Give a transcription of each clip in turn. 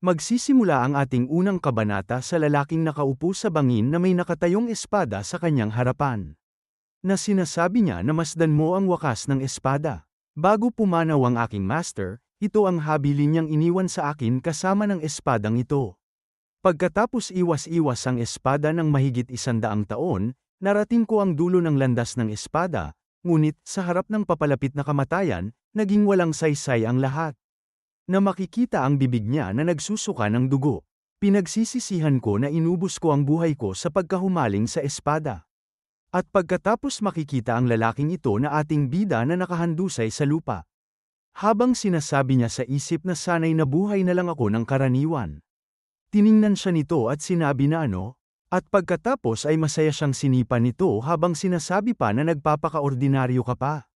Magsisimula ang ating unang kabanata sa lalaking nakaupo sa bangin na may nakatayong espada sa kanyang harapan. Na sinasabi niya na masdan mo ang wakas ng espada. Bago pumanaw ang aking master, ito ang habilin niyang iniwan sa akin kasama ng espadang ito. Pagkatapos iwas-iwas ang espada ng mahigit 100 taon, narating ko ang dulo ng landas ng espada, ngunit sa harap ng papalapit na kamatayan, naging walang saysay ang lahat. Na makikita ang bibig niya na nagsusuka ng dugo. Pinagsisisihan ko na inubos ko ang buhay ko sa pagkahumaling sa espada. At pagkatapos makikita ang lalaking ito na ating bida na nakahandusay sa lupa. Habang sinasabi niya sa isip na sana'y nabuhay na lang ako ng karaniwan. Tiningnan siya nito at sinabi na ano, at pagkatapos ay masaya siyang sinipa nito habang sinasabi pa na nagpapakaordinaryo ka pa.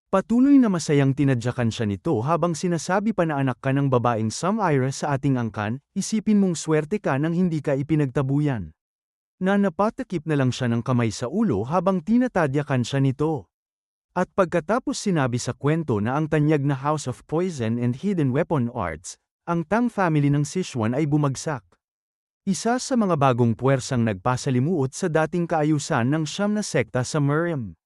Patuloy na masayang tinadyakan siya nito habang sinasabi pa na anak ka ng babaeng Samira sa ating angkan, isipin mong swerte ka nang hindi ka ipinagtabuyan. Na napatakip na lang siya ng kamay sa ulo habang tinatadyakan siya nito. At pagkatapos sinabi sa kwento na ang tanyag na House of Poison and Hidden Weapon Arts, ang Tang family ng Sichuan ay bumagsak. Isa sa mga bagong puwersang nagpasalimuot sa dating kaayusan ng siyam na sekta sa Miriam.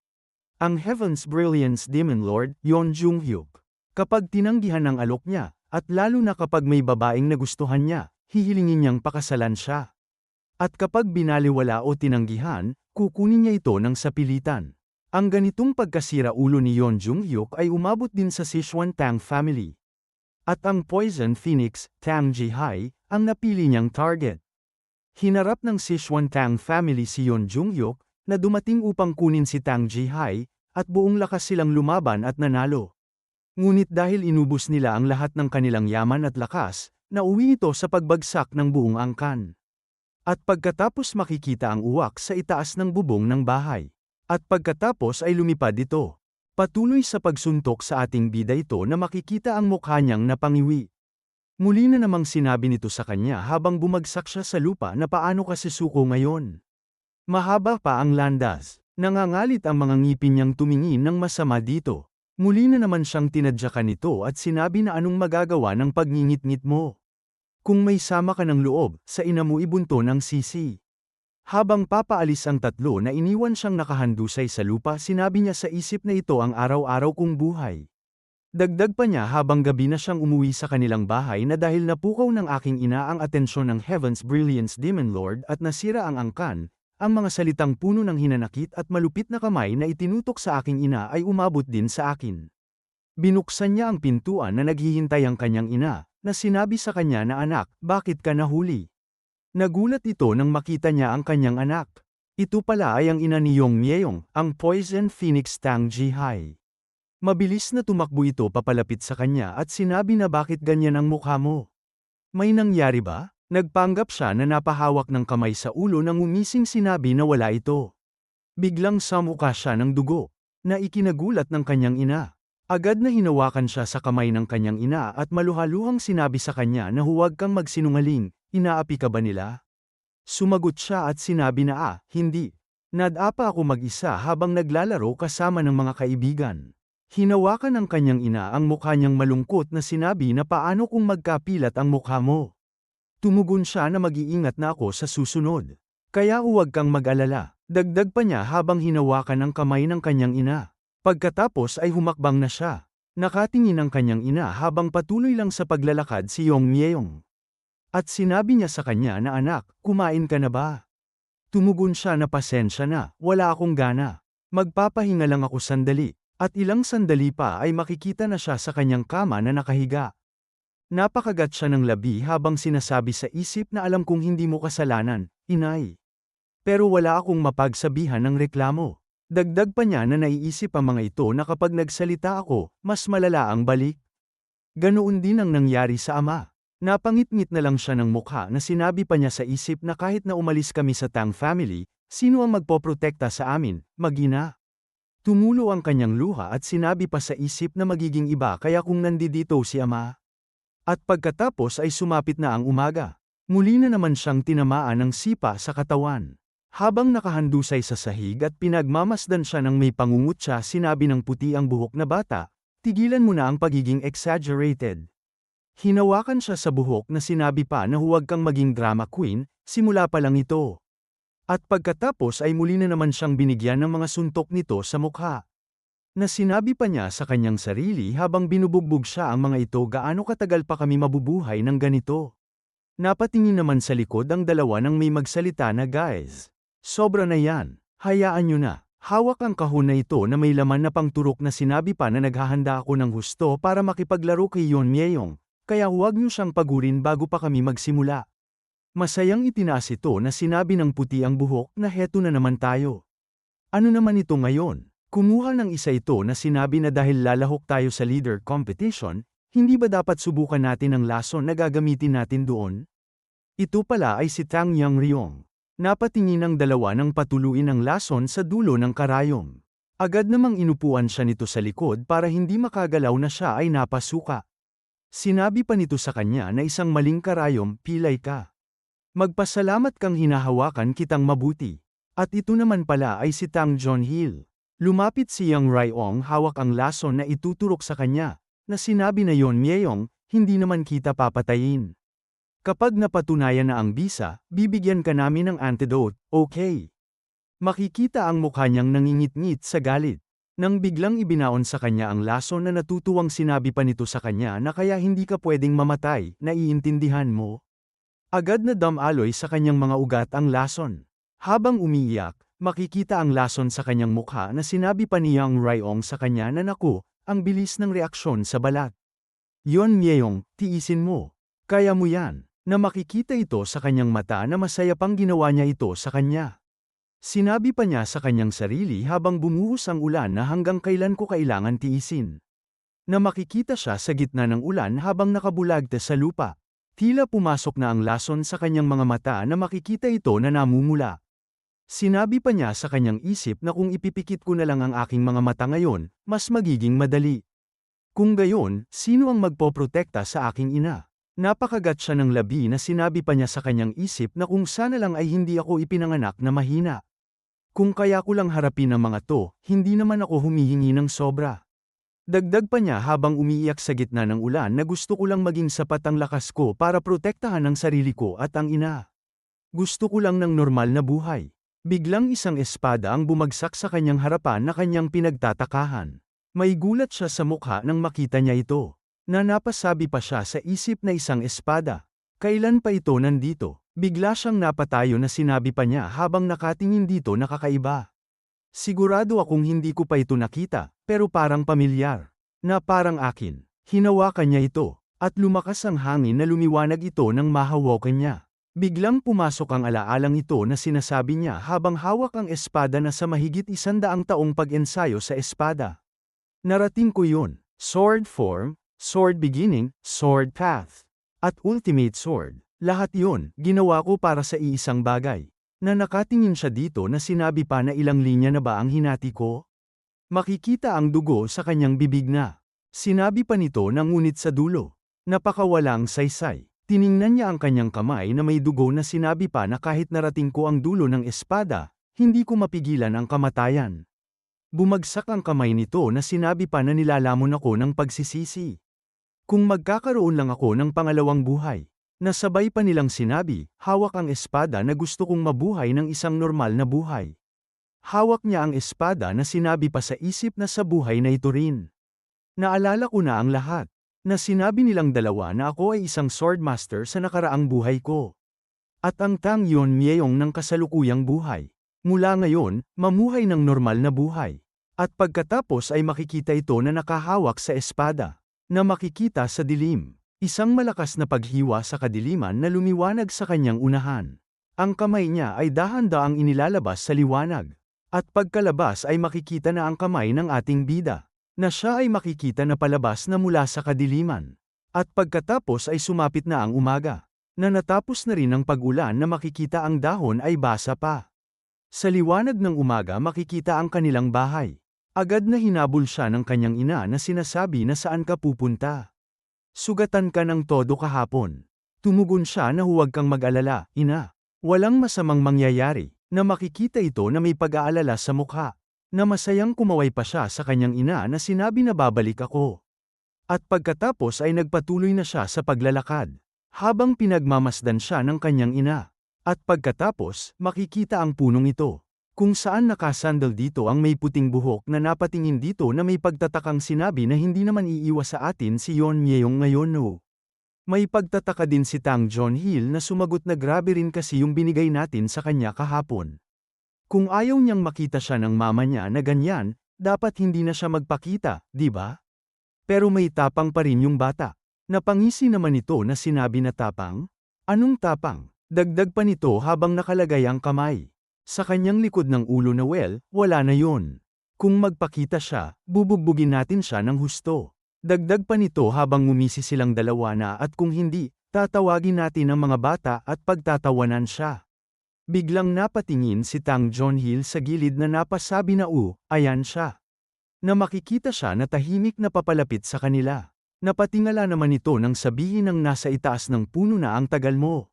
Ang Heaven's Brilliance Demon Lord, Yeon Jung-hyuk. Kapag tinanggihan ng alok niya, at lalo na kapag may babaeng nagustuhan niya, hihilingin niyang pakasalan siya. At kapag binaliwala o tinanggihan, kukunin niya ito ng sapilitan. Ang ganitong pagkasira ulo ni Yeon Jung-hyuk ay umabot din sa Sichuan Tang family. At ang Poison Phoenix, Tang Ji-hai, ang napili niyang target. Hinarap ng Sichuan Tang family si Yeon Jung-hyuk, na dumating upang kunin si Tang Ji-hai, at buong lakas silang lumaban at nanalo. Ngunit dahil inubos nila ang lahat ng kanilang yaman at lakas, nauwi ito sa pagbagsak ng buong angkan. At pagkatapos makikita ang uwak sa itaas ng bubong ng bahay. At pagkatapos ay lumipad ito. Patuloy sa pagsuntok sa ating bida ito na makikita ang mukha niyang napangiwi. Muli na namang sinabi nito sa kanya habang bumagsak siya sa lupa na paano ka sisuko ngayon. Mahaba pa ang landas. Nangangalit ang mga ngipin niyang tumingin ng masama dito. Muli na naman siyang tinadyakan nito at sinabi na anong magagawa ng pagngingit-ngit mo. Kung may sama ka ng loob, sa ina mo ibunto ng sisi. Habang papaalis ang tatlo na iniwan siyang nakahandusay sa lupa, sinabi niya sa isip na ito ang araw-araw kong buhay. Dagdag pa niya habang gabi na siyang umuwi sa kanilang bahay na dahil napukaw ng aking ina ang atensyon ng Heaven's Brilliance Demon Lord at nasira ang angkan, ang mga salitang puno ng hinanakit at malupit na kamay na itinutok sa aking ina ay umabot din sa akin. Binuksan niya ang pintuan na naghihintay ang kanyang ina, na sinabi sa kanya na anak, bakit ka nahuli? Nagulat ito nang makita niya ang kanyang anak. Ito pala ay ang ina ni Yong Myeyong, ang Poison Phoenix Tang Ji-hai. Mabilis na tumakbo ito papalapit sa kanya at sinabi na bakit ganyan ang mukha mo? May nangyari ba? Nagpanggap siya na napahawak ng kamay sa ulo nang umising sinabi na wala ito. Biglang samuka siya ng dugo, na ikinagulat ng kanyang ina. Agad na hinawakan siya sa kamay ng kanyang ina at maluhaluhang sinabi sa kanya na huwag kang magsinungaling, inaapi ka ba nila? Sumagot siya at sinabi na hindi. Nadapa ako mag-isa habang naglalaro kasama ng mga kaibigan. Hinawakan ng kanyang ina ang mukha niyang malungkot na sinabi na paano kung magkapilat ang mukha mo? Tumugon siya na mag-iingat na ako sa susunod. Kaya huwag kang mag-alala. Dagdag pa niya habang hinawakan ang kamay ng kanyang ina. Pagkatapos ay humakbang na siya. Nakatingin ang kanyang ina habang patuloy lang sa paglalakad si Yong Myeyong. At sinabi niya sa kanya na anak, kumain ka na ba? Tumugon siya na pasensya na, wala akong gana. Magpapahinga lang ako sandali. At ilang sandali pa ay makikita na siya sa kanyang kama na nakahiga. Napakagat siya ng labi habang sinasabi sa isip na alam kong hindi mo kasalanan, inay. Pero wala akong mapagsabihan ng reklamo. Dagdag pa niya na naiisip ang mga ito na kapag nagsalita ako, mas malala ang balik. Ganoon din ang nangyari sa ama. Napangit-ngit na lang siya ng mukha na sinabi pa niya sa isip na kahit na umalis kami sa Tang family, sino ang magpoprotekta sa amin, mag-ina? Tumulo ang kanyang luha at sinabi pa sa isip na magiging iba kaya kung nandito si ama. At pagkatapos ay sumapit na ang umaga. Muli na naman siyang tinamaan ng sipa sa katawan. Habang nakahandusay sa sahig at pinagmamasdan siya ng may pangungutya, sinabi ng puti ang buhok na bata, tigilan mo na ang pagiging exaggerated. Hinawakan siya sa buhok na sinabi pa na huwag kang maging drama queen, simula pa lang ito. At pagkatapos ay muli na naman siyang binigyan ng mga suntok nito sa mukha. Na sinabi pa niya sa kanyang sarili habang binubugbog siya ang mga ito, gaano katagal pa kami mabubuhay ng ganito. Napatingin naman sa likod ang dalawa nang may magsalita na, guys. Sobra na yan, hayaan nyo na. Hawak ang kahon na ito na may laman na pangturok na sinabi pa na naghahanda ako ng husto para makipaglaro kay Yeon Myeyong, kaya huwag nyo siyang pagurin bago pa kami magsimula. Masayang itinaas ito na sinabi ng puti ang buhok na heto na naman tayo. Ano naman ito ngayon? Kumuha ng isa ito na sinabi na dahil lalahok tayo sa leader competition, hindi ba dapat subukan natin ang lason na gagamitin natin doon? Ito pala ay si Tang Yang-ryong. Napatingin ang dalawa nang patuluin ang lason sa dulo ng karayom. Agad namang inupuan siya nito sa likod para hindi makagalaw na siya ay napasuka. Sinabi pa nito sa kanya na isang maling karayom, pilay ka. Magpasalamat kang hinahawakan kitang mabuti. At ito naman pala ay si Tang Jonhil. Lumapit si Yang Ryong, hawak ang lason na ituturok sa kanya, na sinabi na Yeon Myeyong, hindi naman kita papatayin. Kapag napatunayan na ang bisa, bibigyan ka namin ng antidote, okay? Makikita ang mukha niyang nangingit-ngit sa galit. Nang biglang ibinaon sa kanya ang lason na natutuwang sinabi pa nito sa kanya na kaya hindi ka pwedeng mamatay, naiintindihan mo? Agad na damaloy sa kanyang mga ugat ang lason. Habang umiiyak, makikita ang lason sa kanyang mukha na sinabi pa ni Yang Ryong sa kanya na naku, ang bilis ng reaksyon sa balat. Yeon Myeyong, tiisin mo. Kaya mo yan. Na makikita ito sa kanyang mata na masaya pang ginawa niya ito sa kanya. Sinabi pa niya sa kanyang sarili habang bumuhos ang ulan na hanggang kailan ko kailangan tiisin. Na makikita siya sa gitna ng ulan habang nakabulagta sa lupa. Tila pumasok na ang lason sa kanyang mga mata na makikita ito na namumula. Sinabi pa niya sa kanyang isip na kung ipipikit ko na lang ang aking mga mata ngayon, mas magiging madali. Kung gayon, sino ang magpoprotekta sa aking ina? Napakagat siya ng labi na sinabi pa niya sa kanyang isip na kung sana lang ay hindi ako ipinanganak na mahina. Kung kaya ko lang harapin ang mga to, hindi naman ako humihingi ng sobra. Dagdag pa niya habang umiiyak sa gitna ng ulan na gusto ko lang maging sapat ang lakas ko para protektahan ang sarili ko at ang ina. Gusto ko lang ng normal na buhay. Biglang isang espada ang bumagsak sa kanyang harapan na kanyang pinagtatakahan. May gulat siya sa mukha nang makita niya ito. Na napasabi pa siya sa isip na isang espada. Kailan pa ito nandito? Bigla siyang napatayo na sinabi pa niya habang nakatingin dito na kakaiba. Sigurado akong hindi ko pa ito nakita, pero parang pamilyar. Na parang akin. Hinawakan niya ito, at lumakas ang hangin na lumiwanag ito nang mahawakan niya. Biglang pumasok ang alaalang ito na sinasabi niya habang hawak ang espada na sa mahigit 100 taong pag-ensayo sa espada. Narating ko yun. Sword form, sword beginning, sword path, at ultimate sword. Lahat yun, ginawa ko para sa iisang bagay. Na nakatingin siya dito na sinabi pa na ilang linya na ba ang hinati ko? Makikita ang dugo sa kanyang bibig na. Sinabi pa nito na ngunit sa dulo. Napakawalang saysay. Tiningnan niya ang kanyang kamay na may dugo na sinabi pa na kahit narating ko ang dulo ng espada, hindi ko mapigilan ang kamatayan. Bumagsak ang kamay nito na sinabi pa na nilalamon ako ng pagsisisi. Kung magkakaroon lang ako ng pangalawang buhay. Nasabay pa nilang sinabi, hawak ang espada na gusto kong mabuhay ng isang normal na buhay. Hawak niya ang espada na sinabi pa sa isip na sa buhay na ito rin. Naalala ko na ang lahat. Na sinabi nilang dalawa na ako ay isang swordmaster sa nakaraang buhay ko. At ang Tang Yeon Myeyong ng kasalukuyang buhay. Mula ngayon, mamuhay ng normal na buhay. At pagkatapos ay makikita ito na nakahawak sa espada. Na makikita sa dilim. Isang malakas na paghiwa sa kadiliman na lumiwanag sa kanyang unahan. Ang kamay niya ay dahan-daang inilalabas sa liwanag. At pagkalabas ay makikita na ang kamay ng ating bida. Na siya ay makikita na palabas na mula sa kadiliman. At pagkatapos ay sumapit na ang umaga. Na natapos na rin ang pag-ulan na makikita ang dahon ay basa pa. Sa liwanag ng umaga makikita ang kanilang bahay. Agad na hinabol siya ng kanyang ina na sinasabi na saan ka pupunta. Sugatan ka ng todo kahapon. Tumugon siya na huwag kang mag-alala, ina. Walang masamang mangyayari, na makikita ito na may pag-aalala sa mukha. Na masayang kumaway pa siya sa kanyang ina na sinabi na babalik ako. At pagkatapos ay nagpatuloy na siya sa paglalakad. Habang pinagmamasdan siya ng kanyang ina. At pagkatapos, makikita ang punong ito. Kung saan nakasandal dito ang may puting buhok na napatingin dito na may pagtatakang sinabi na hindi naman iiwas sa atin si Yeon Myeong ngayon no. May pagtataka din si Tang Jonhil na sumagot na grabe rin kasi yung binigay natin sa kanya kahapon. Kung ayaw niyang makita siya ng mama niya na ganyan, dapat hindi na siya magpakita, di ba? Pero may tapang pa rin yung bata. Napangisi naman ito na sinabi na tapang? Anong tapang? Dagdag pa nito habang nakalagay ang kamay. Sa kanyang likod ng ulo na wala na yon. Kung magpakita siya, bubugbugin natin siya ng husto. Dagdag pa nito habang ngumisi silang dalawa na at kung hindi, tatawagin natin ang mga bata at pagtatawanan siya. Biglang napatingin si Tang Jonhil sa gilid na napasabi na ayan siya. Na makikita siya na tahimik na papalapit sa kanila. Napatingala naman ito nang sabihin ng nasa itaas ng puno na ang tagal mo.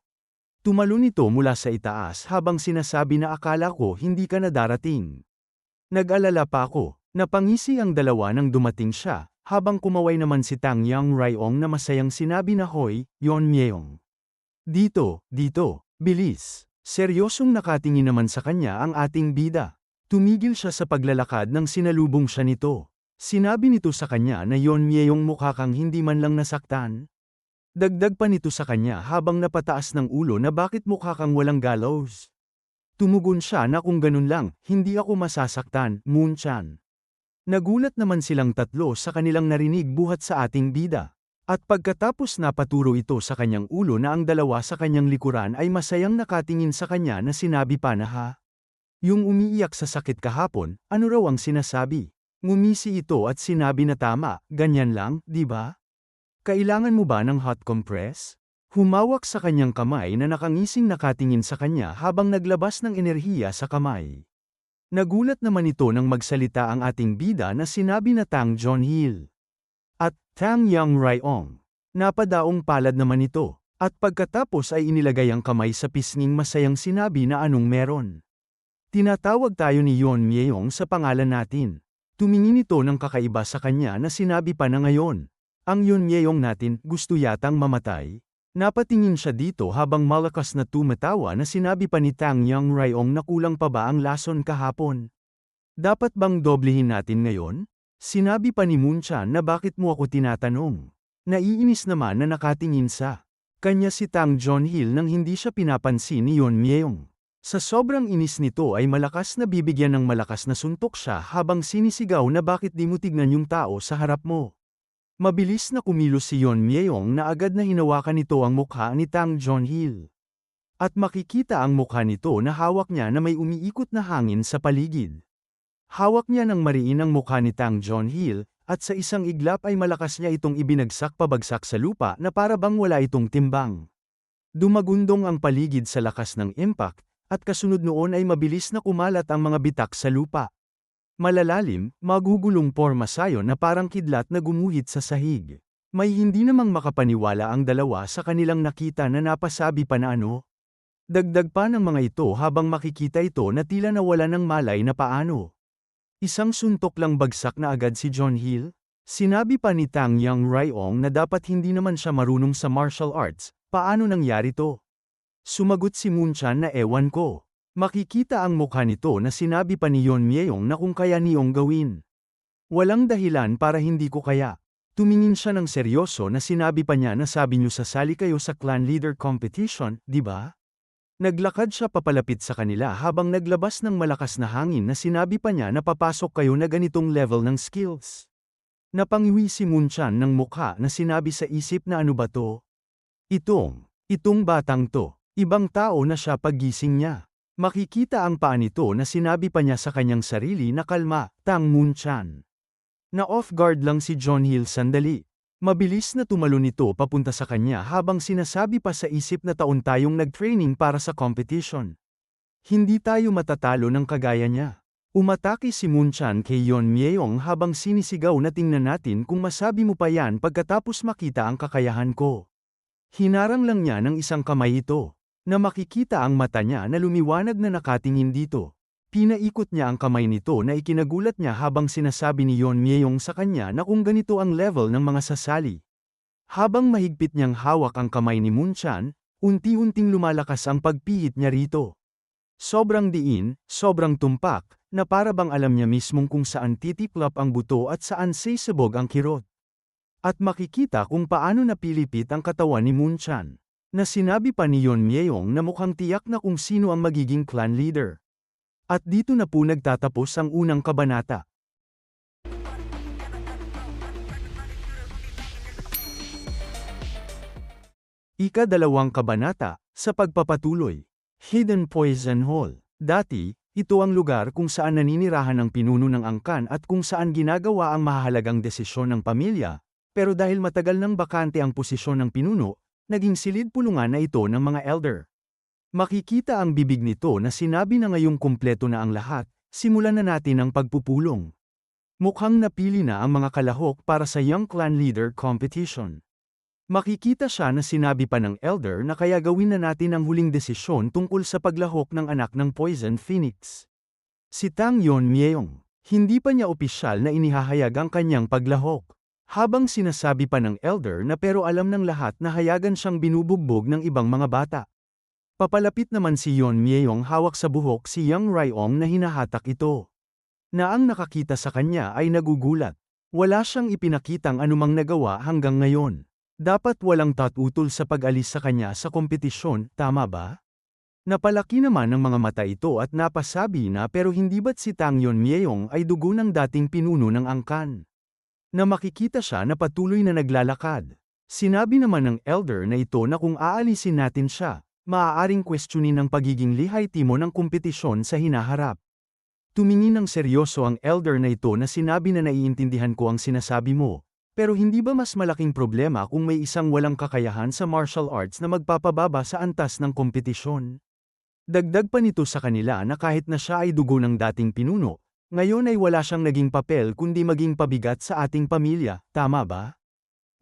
Tumalon ito mula sa itaas habang sinasabi na akala ko hindi ka na darating. Nag-alala pa ako. Napangisi ang dalawa nang dumating siya, habang kumaway naman si Tang Yang Rayong na masayang sinabi na hoy, Yeon Myeong. Dito, bilis. Seryosong nakatingin naman sa kanya ang ating bida. Tumigil siya sa paglalakad nang sinalubong siya nito. Sinabi nito sa kanya na Yeon Myeong mukha kang hindi man lang nasaktan. Dagdag pa nito sa kanya habang napataas ng ulo na bakit mukha kang walang gallows. Tumugon siya na kung ganun lang, hindi ako masasaktan, Moon-chan. Nagulat naman silang tatlo sa kanilang narinig buhat sa ating bida. At pagkatapos napaturo ito sa kanyang ulo na ang dalawa sa kanyang likuran ay masayang nakatingin sa kanya na sinabi pa na ha. Yung umiiyak sa sakit kahapon, ano raw ang sinasabi? Ngumisi ito at sinabi na tama, ganyan lang, di ba? Kailangan mo ba ng hot compress? Humawak sa kanyang kamay na nakangising nakatingin sa kanya habang naglabas ng enerhiya sa kamay. Nagulat naman ito nang magsalita ang ating bida na sinabi na Tang Jonhil. At Tang Yang Rayong. Napadaong palad naman ito, at pagkatapos ay inilagay ang kamay sa pisnging masayang sinabi na anong meron. Tinatawag tayo ni Yeon Myeong sa pangalan natin. Tumingin ito ng kakaiba sa kanya na sinabi pa na ngayon. Ang Yeon Myeong natin gusto yatang mamatay. Napatingin siya dito habang malakas na tumatawa na sinabi pa ni Tang Yang Rayong na kulang pa ba ang lason kahapon. Dapat bang doblehin natin ngayon? Sinabi pa ni Moon-chan na bakit mo ako tinatanong. Naiinis naman na nakatingin sa kanya si Tang Jonhil nang hindi siya pinapansin ni Yeon Myeong. Sa sobrang inis nito ay malakas na bibigyan ng malakas na suntok siya habang sinisigaw na bakit di mo tignan yung tao sa harap mo. Mabilis na kumilos si Yeon Myeong na agad na hinawakan nito ang mukha ni Tang Jonhil. At makikita ang mukha nito na hawak niya na may umiikot na hangin sa paligid. Hawak niya ng mariin ang mukha ni Tang Jonhil, at sa isang iglap ay malakas niya itong ibinagsak pabagsak sa lupa na para bang wala itong timbang. Dumagundong ang paligid sa lakas ng impact, at kasunod noon ay mabilis na kumalat ang mga bitak sa lupa. Malalalim, magugulong porma sayon na parang kidlat na gumuhit sa sahig. May hindi namang makapaniwala ang dalawa sa kanilang nakita na napasabi pa na ano. Dagdag pa ng mga ito habang makikita ito na tila nawala ng malay na paano. Isang suntok lang bagsak na agad si Jonhil. Sinabi pa ni Tang Yang Rayong na dapat hindi naman siya marunong sa martial arts, paano nangyari to? Sumagot si Moon-chan na ewan ko. Makikita ang mukha nito na sinabi pa ni Yeon Myeong na kung kaya niyong gawin. Walang dahilan para hindi ko kaya. Tumingin siya ng seryoso na sinabi pa niya na sabi niyo sasali kayo sa clan leader competition, di ba? Naglakad siya papalapit sa kanila habang naglabas ng malakas na hangin na sinabi pa niya na papasok kayo na ganitong level ng skills. Napangiwi si Moon-chan ng mukha na sinabi sa isip na ano ba to? Itong batang to. Ibang tao na siya paggising niya. Makikita ang paa nito na sinabi pa niya sa kanyang sarili na kalma, Tang Moon-chan. Na off guard lang si Jonhil sandali. Mabilis na tumalon ito papunta sa kanya habang sinasabi pa sa isip na taon tayong nag-training para sa competition. Hindi tayo matatalo ng kagaya niya. Umatake si Moon-chan kay Yeon Myeong habang sinisigaw na tingnan natin kung masabi mo pa yan pagkatapos makita ang kakayahan ko. Hinarang lang niya ng isang kamay ito. Na makikita ang mata niya na lumiwanag na nakatingin dito. Pinaikot niya ang kamay nito na ikinagulat niya habang sinasabi ni Yeon Myung sa kanya na kung ganito ang level ng mga sasali. Habang mahigpit niyang hawak ang kamay ni Moon-chan, unti-unting lumalakas ang pagpihit niya rito. Sobrang diin, sobrang tumpak, na para bang alam niya mismong kung saan titiklop ang buto at saan sisabog ang kirot. At makikita kung paano napilipit ang katawan ni Moon-chan. Na sinabi pa ni Yeon Myung na mukhang tiyak na kung sino ang magiging clan leader. At dito na po nagtatapos ang unang kabanata. Ika-2 kabanata, sa pagpapatuloy. Hidden Poison Hall. Dati, ito ang lugar kung saan naninirahan ang pinuno ng angkan at kung saan ginagawa ang mahahalagang desisyon ng pamilya, pero dahil matagal nang bakante ang posisyon ng pinuno, naging silid-pulungan na ito ng mga elder. Makikita ang bibig nito na sinabi na ngayong kumpleto na ang lahat, simulan na natin ang pagpupulong. Mukhang napili na ang mga kalahok para sa Young Clan Leader Competition. Makikita siya na sinabi pa ng elder na kaya gawin na natin ang huling desisyon tungkol sa paglahok ng anak ng Poison Phoenix. Si Tang Yeon Myung, hindi pa niya opisyal na inihahayag ang kanyang paglahok. Habang sinasabi pa ng elder na pero alam ng lahat na hayagan siyang binubugbog ng ibang mga bata. Papalapit naman si Yeon Myung hawak sa buhok si Young Ryong na hinahatak ito. Na ang nakakita sa kanya ay nagugulat. Wala siyang ipinakitang anumang nagawa hanggang ngayon. Dapat walang tatutol sa pag-alis sa kanya sa kompetisyon, tama ba? Napalaki naman ng mga mata ito at napasabi na pero hindi ba't si Tang Yeon Myung ay dugo ng dating pinuno ng angkan. Na makikita siya na patuloy na naglalakad. Sinabi naman ng elder na ito na kung aalisin natin siya, maaaring questionin ang pagiging lihaytimo ng kompetisyon sa hinaharap. Tumingin ng seryoso ang elder na ito na sinabi na naiintindihan ko ang sinasabi mo, pero hindi ba mas malaking problema kung may isang walang kakayahan sa martial arts na magpapababa sa antas ng kompetisyon? Dagdag pa nito sa kanila na kahit na siya ay dugo ng dating pinuno, ngayon ay wala siyang naging papel kundi maging pabigat sa ating pamilya, tama ba?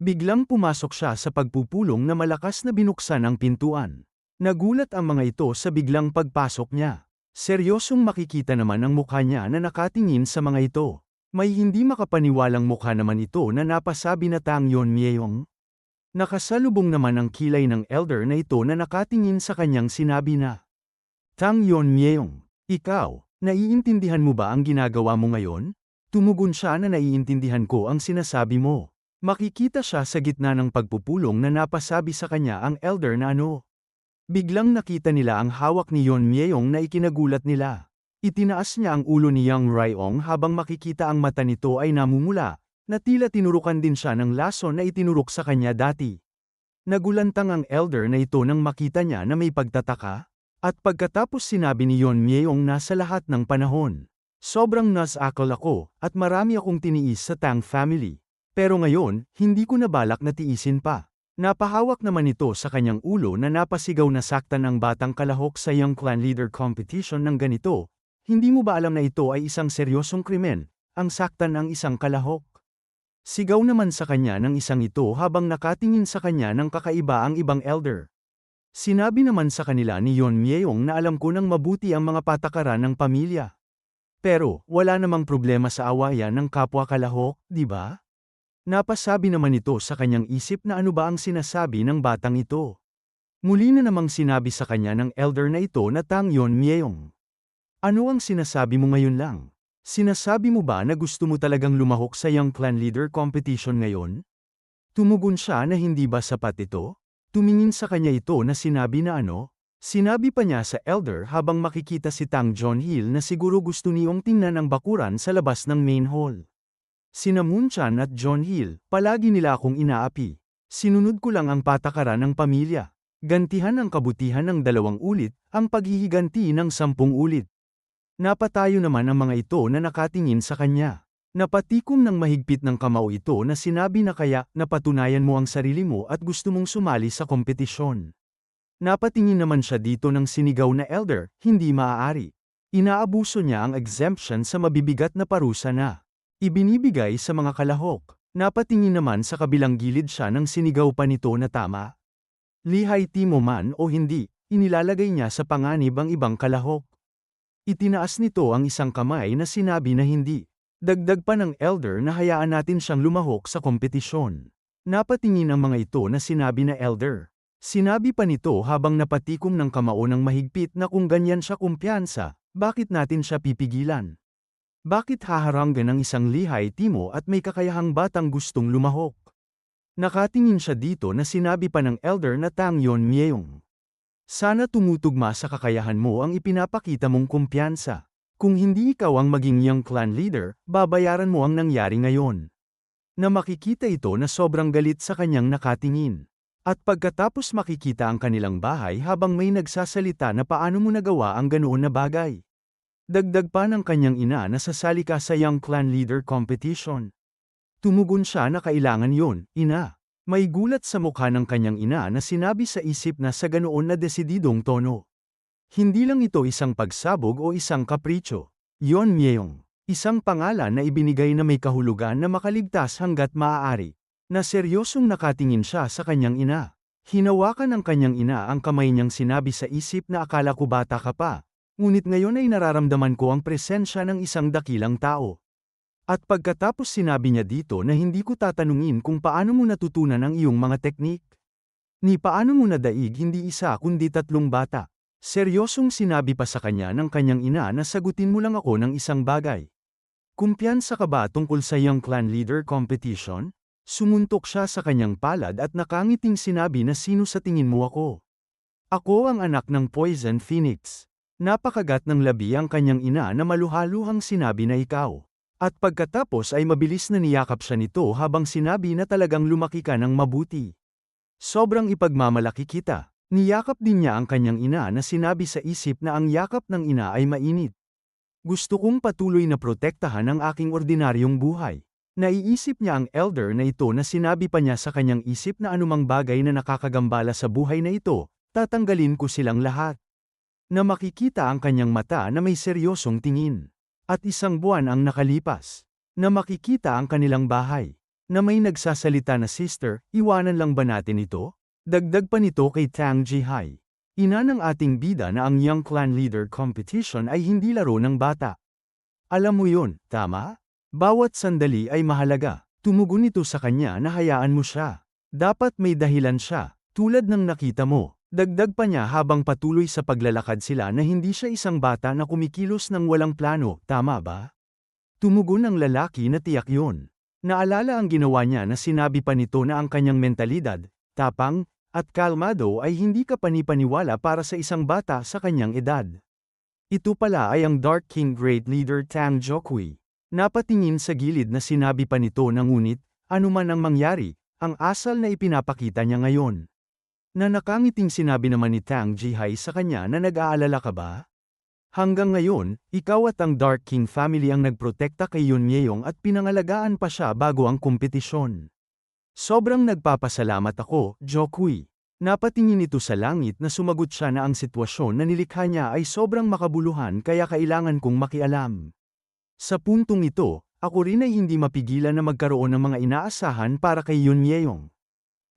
Biglang pumasok siya sa pagpupulong na malakas na binuksan ang pintuan. Nagulat ang mga ito sa biglang pagpasok niya. Seryosong makikita naman ang mukha niya na nakatingin sa mga ito. May hindi makapaniwalang mukha naman ito na napasabi na Tang Yeon Myung. Nakasalubong naman ang kilay ng elder na ito na nakatingin sa kanyang sinabi na, Tang Yeon Myung, ikaw, naiintindihan mo ba ang ginagawa mo ngayon? Tumugon siya na naiintindihan ko ang sinasabi mo. Makikita siya sa gitna ng pagpupulong na napasabi sa kanya ang elder na ano. Biglang nakita nila ang hawak ni Yeon Myung na ikinagulat nila. Itinaas niya ang ulo ni Young Ryong habang makikita ang mata nito ay namumula, na tila tinurukan din siya ng lason na itinurok sa kanya dati. Nagulantang ang elder na ito nang makita niya na may pagtataka, at pagkatapos sinabi ni Yeon Myung na sa lahat ng panahon. Sobrang nasakal ako, at marami akong tiniis sa Tang family. Pero ngayon, hindi ko nabalak na tiisin pa. Napahawak naman ito sa kanyang ulo na napasigaw na saktan ang batang kalahok sa Young Clan Leader Competition ng ganito. Hindi mo ba alam na ito ay isang seryosong krimen, ang saktan ang isang kalahok? Sigaw naman sa kanya ng isang ito habang nakatingin sa kanya ng kakaiba ang ibang elder. Sinabi naman sa kanila ni Yeon Myung na alam ko nang mabuti ang mga patakaran ng pamilya. Pero, wala namang problema sa awayan ng kapwa kalahok, di ba? Napasabi naman ito sa kanyang isip na ano ba ang sinasabi ng batang ito. Muli na namang sinabi sa kanya ng elder na ito na Tang Yeon Myung. Ano ang sinasabi mo ngayon lang? Sinasabi mo ba na gusto mo talagang lumahok sa Young Clan Leader Competition ngayon? Tumugon siya na hindi ba sapat ito? Tumingin sa kanya ito na sinabi na ano? Sinabi pa niya sa elder habang makikita si Tang Jonhil na siguro gusto niyong tingnan ang bakuran sa labas ng main hall. Sina Moon-chan at Jonhil, palagi nila akong inaapi. Sinunod ko lang ang patakaran ng pamilya. Gantihan ang kabutihan ng 2 ulit, ang paghihiganti ng 10 ulit. Napatayo naman ang mga ito na nakatingin sa kanya. Napatikom ng mahigpit ng kamao ito na sinabi na kaya napatunayan mo ang sarili mo at gusto mong sumali sa kompetisyon. Napatingin naman siya dito ng sinigaw na elder, hindi maaari. Inaabuso niya ang exemption sa mabibigat na parusa na ibinibigay sa mga kalahok. Napatingin naman sa kabilang gilid siya ng sinigaw pa nito na tama. Lihaytimo man o hindi, inilalagay niya sa panganib ang ibang kalahok. Itinaas nito ang isang kamay na sinabi na hindi. Dagdag pa ng elder na hayaan natin siyang lumahok sa kompetisyon. Napatingin ang mga ito na sinabi na elder. Sinabi pa nito habang napatikom ng kamao ng mahigpit na kung ganyan siya kumpiyansa, bakit natin siya pipigilan? Bakit haharanggan ng isang lihay timo at may kakayahang batang gustong lumahok? Nakatingin siya dito na sinabi pa ng elder na Tang Yon Myeyong. Sana tumutugma sa kakayahan mo ang ipinapakita mong kumpiyansa. Kung hindi ikaw ang maging young clan leader, babayaran mo ang nangyari ngayon. Na makikita ito na sobrang galit sa kanyang nakatingin. At pagkatapos makikita ang kanilang bahay habang may nagsasalita na paano mo nagawa ang ganoon na bagay. Dagdag pa ng kanyang ina na sasali ka sa young clan leader competition. Tumugon siya na kailangan yon, ina. May gulat sa mukha ng kanyang ina na sinabi sa isip na sa ganoon na desididong tono. Hindi lang ito isang pagsabog o isang kapritsyo. Yon Myeyong. Isang pangalan na ibinigay na may kahulugan na makaligtas hanggat maaari. Na seryosong nakatingin siya sa kanyang ina. Hinawakan ng kanyang ina ang kamay niyang sinabi sa isip na akala ko bata ka pa. Ngunit ngayon ay nararamdaman ko ang presensya ng isang dakilang tao. At pagkatapos sinabi niya dito na hindi ko tatanungin kung paano mo natutunan ang iyong mga teknik. Ni paano mo nadaig hindi isa kundi 3 bata. Seryosong sinabi pa sa kanya ng kanyang ina na sagutin mo lang ako ng isang bagay. Kumpiyansa ka ba tungkol sa young clan leader competition? Sumuntok siya sa kanyang palad at nakangiting sinabi na sino sa tingin mo ako? Ako ang anak ng Poison Phoenix. Napakagat ng labi ang kanyang ina na maluhaluhang sinabi na ikaw. At pagkatapos ay mabilis na niyakap siya nito habang sinabi na talagang lumaki ka ng mabuti. Sobrang ipagmamalaki kita. Niyakap din niya ang kanyang ina na sinabi sa isip na ang yakap ng ina ay mainit. Gusto kong patuloy na protektahan ang aking ordinaryong buhay. Naiisip niya ang elder na ito na sinabi pa niya sa kanyang isip na anumang bagay na nakakagambala sa buhay na ito, tatanggalin ko silang lahat. Na makikita ang kanyang mata na may seryosong tingin. At 1 buwan ang nakalipas. Na makikita ang kanilang bahay. Na may nagsasalita na sister, iwanan lang ba natin ito? Dagdag pa nito kay Tang Jihai. Ina ng ating bida na ang Young Clan Leader Competition ay hindi laro ng bata. Alam mo yun, tama? Bawat sandali ay mahalaga. Tumugon ito sa kanya na hayaan mo siya. Dapat may dahilan siya, tulad ng nakita mo. Dagdag pa niya habang patuloy sa paglalakad sila na hindi siya isang bata na kumikilos ng walang plano, tama ba? Tumugon ang lalaki na tiyak yun. Naalala ang ginawa niya na sinabi pa nito na ang kanyang mentalidad, tapang, at kalmado ay hindi ka panipaniwala para sa isang bata sa kanyang edad. Ito pala ay ang Dark King Great Leader Tang Jokui. Napatingin sa gilid na sinabi pa nito na ngunit, anuman ang mangyari, ang asal na ipinapakita niya ngayon. Na nakangiting sinabi naman ni Tang Jihai sa kanya na nag-aalala ka ba? Hanggang ngayon, ikaw at ang Dark King family ang nagprotekta kay Yun Myeyong at pinangalagaan pa siya bago ang kompetisyon. Sobrang nagpapasalamat ako, Jokui. Napatingin ito sa langit na sumagot siya na ang sitwasyon na nilikha niya ay sobrang makabuluhan kaya kailangan kong makialam. Sa puntong ito, ako rin ay hindi mapigilan na magkaroon ng mga inaasahan para kay Yun Myeyong.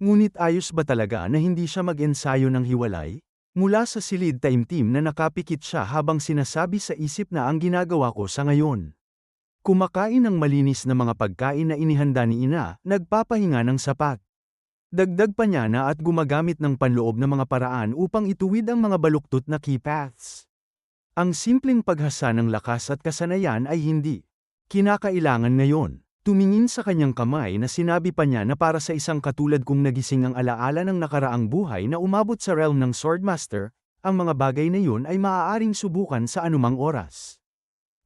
Ngunit ayos ba talaga na hindi siya mag-ensayo ng hiwalay? Mula sa silid taimtim na nakapikit siya habang sinasabi sa isip na ang ginagawa ko sa ngayon. Kumakain ng malinis na mga pagkain na inihanda ni ina, nagpapahinga ng sapat. Dagdag pa niya na at gumagamit ng panloob na mga paraan upang ituwid ang mga baluktot na key paths. Ang simpleng paghasa ng lakas at kasanayan ay hindi kinakailangan ngayon. Tumingin sa kanyang kamay na sinabi pa niya na para sa isang katulad kong nagising ang alaala ng nakaraang buhay na umabot sa realm ng Swordmaster, ang mga bagay na yun ay maaaring subukan sa anumang oras.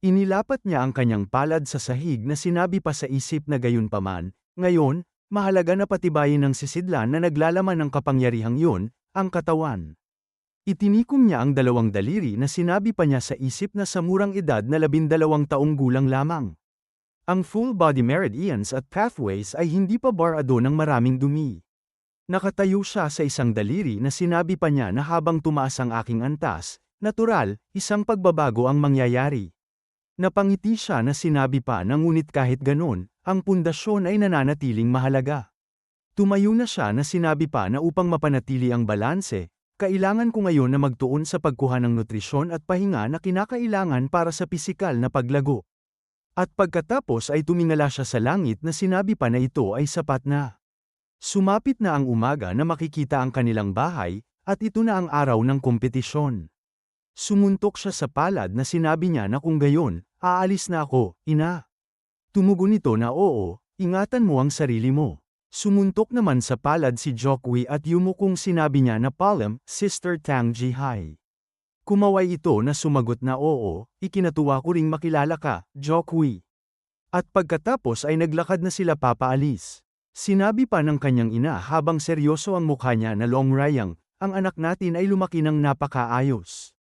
Inilapat niya ang kanyang palad sa sahig na sinabi pa sa isip na gayunpaman, ngayon, mahalaga na patibayin ng sisidlan na naglalaman ng kapangyarihang yun, ang katawan. Itinikom niya ang 2 daliri na sinabi pa niya sa isip na sa murang edad na 12 taong gulang lamang. Ang full-body meridians at pathways ay hindi pa barado ng maraming dumi. Nakatayo siya sa isang daliri na sinabi pa niya na habang tumaas ang aking antas, natural, isang pagbabago ang mangyayari. Napangiti siya na sinabi pa na ngunit kahit ganon, ang pundasyon ay nananatiling mahalaga. Tumayo na siya na sinabi pa na upang mapanatili ang balanse, Kailangan ko ngayon na magtuon sa pagkuha ng nutrisyon at pahinga na kinakailangan para sa pisikal na paglago. At pagkatapos ay tumingala siya sa langit na sinabi pa na ito ay sapat na. Sumapit na ang umaga na makikita ang kanilang bahay, at ito na ang araw ng kompetisyon. Sumuntok siya sa palad na sinabi niya na kung gayon, aalis na ako, ina. Tumugon ito na oo, ingatan mo ang sarili mo. Sumuntok naman sa palad si Jokwi at yumukong sinabi niya na Palem, Sister Tang Jihai. Kumaway ito na sumagot na oo, ikinatuwa ko ring makilala ka, Jokwi. At pagkatapos ay naglakad na sila papaalis. Sinabi pa ng kanyang ina habang seryoso ang mukha niya na Long Rayang, ang anak natin ay lumaki ng napakaayos.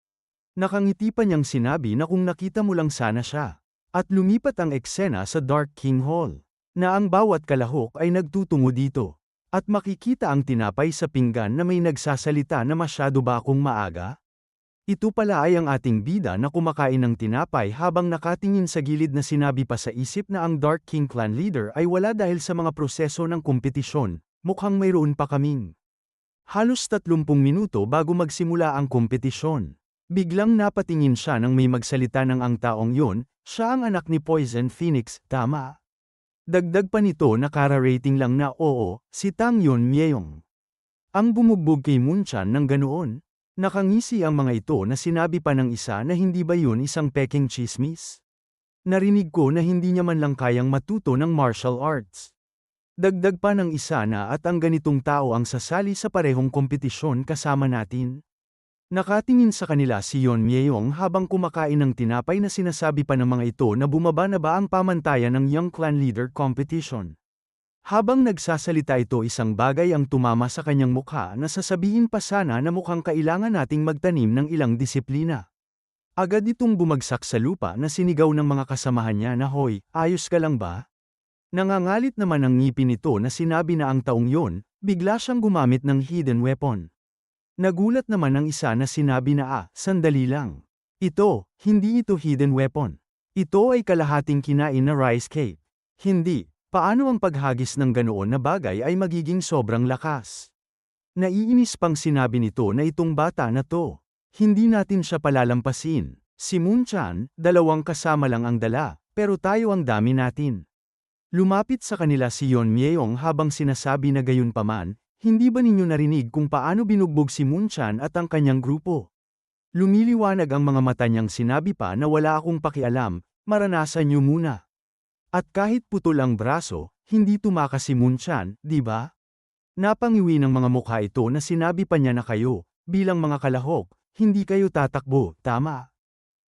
Nakangiti pa niyang sinabi na kung nakita mo lang sana siya. At lumipat ang eksena sa Dark King Hall, na ang bawat kalahok ay nagtutungo dito. At makikita ang tinapay sa pinggan na may nagsasalita na masyado ba akong maaga? Ito pala ay ang ating bida na kumakain ng tinapay habang nakatingin sa gilid na sinabi pa sa isip na ang Dark King clan leader ay wala dahil sa mga proseso ng kompetisyon, mukhang mayroon pa kaming. Halos 30 minuto bago magsimula ang kompetisyon. Biglang napatingin siya nang may magsalita ng ang taong yon, siya ang anak ni Poison Phoenix, tama? Dagdag pa nito na kara-rating lang na oo, si Tang Yun Myeyong. Ang bumugbog kay Munchan ng ganoon. Nakangisi ang mga ito na sinabi pa ng isa na hindi ba yun isang peking chismis? Narinig ko na hindi niya man lang kayang matuto ng martial arts. Dagdag pa ng isa na at ang ganitong tao ang sasali sa parehong kompetisyon kasama natin. Nakatingin sa kanila si Yon Myeyong habang kumakain ng tinapay na sinasabi pa ng mga ito na bumaba na ba ang pamantayan ng Young Clan Leader Competition. Habang nagsasalita ito isang bagay ang tumama sa kanyang mukha na sasabihin pa sana na mukhang kailangan nating magtanim ng ilang disiplina. Agad itong bumagsak sa lupa na sinigaw ng mga kasamahan niya na hoy, ayos ka lang ba? Nangangalit naman ang ngipin nito na sinabi na ang taong yon, bigla siyang gumamit ng hidden weapon. Nagulat naman ang isa na sinabi na sandali lang. Hindi ito hidden weapon. Ito ay kalahating kinain na rice cake. Hindi, paano ang paghagis ng ganoon na bagay ay magiging sobrang lakas? Naiinis pang sinabi nito na itong bata na to. Hindi natin siya palalampasin. Si Munchan, 2 kasama lang ang dala, pero tayo ang dami natin. Lumapit sa kanila si Yon Myeyong habang sinasabi na gayon paman, hindi ba ninyo narinig kung paano binugbog si Munchan at ang kanyang grupo? Lumiliwanag ang mga mata niyang sinabi pa na wala akong pakialam, maranasan niyo muna. At kahit putol ang braso, hindi tumakas si Munchan, di ba? Napangiwi ng mga mukha ito na sinabi pa niya na kayo, bilang mga kalahok, hindi kayo tatakbo, tama?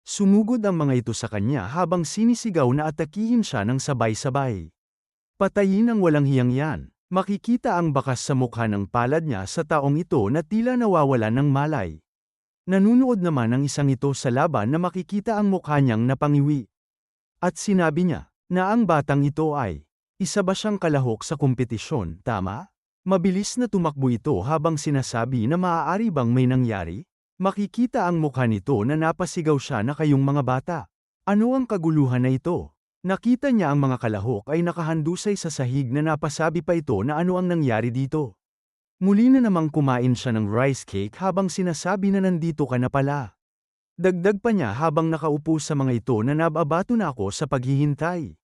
Sumugod ang mga ito sa kanya habang sinisigaw na atakihin siya ng sabay-sabay. Patayin ang walang hiyang yan. Makikita ang bakas sa mukha ng palad niya sa taong ito na tila nawawala ng malay. Nanunood naman ang isang ito sa laban na makikita ang mukha niyang napangiwi. At sinabi niya, na ang batang ito ay, isa ba siyang kalahok sa kompetisyon, tama? Mabilis na tumakbo ito habang sinasabi na maaari bang may nangyari? Makikita ang mukha nito na napasigaw siya na kayong mga bata. Ano ang kaguluhan na ito? Nakita niya ang mga kalahok ay nakahandusay sa sahig na napasabi pa ito na ano ang nangyari dito. Muli na namang kumain siya ng rice cake habang sinasabi na nandito ka na pala. Dagdag pa niya habang nakaupo sa mga ito na nababato na ako sa paghihintay.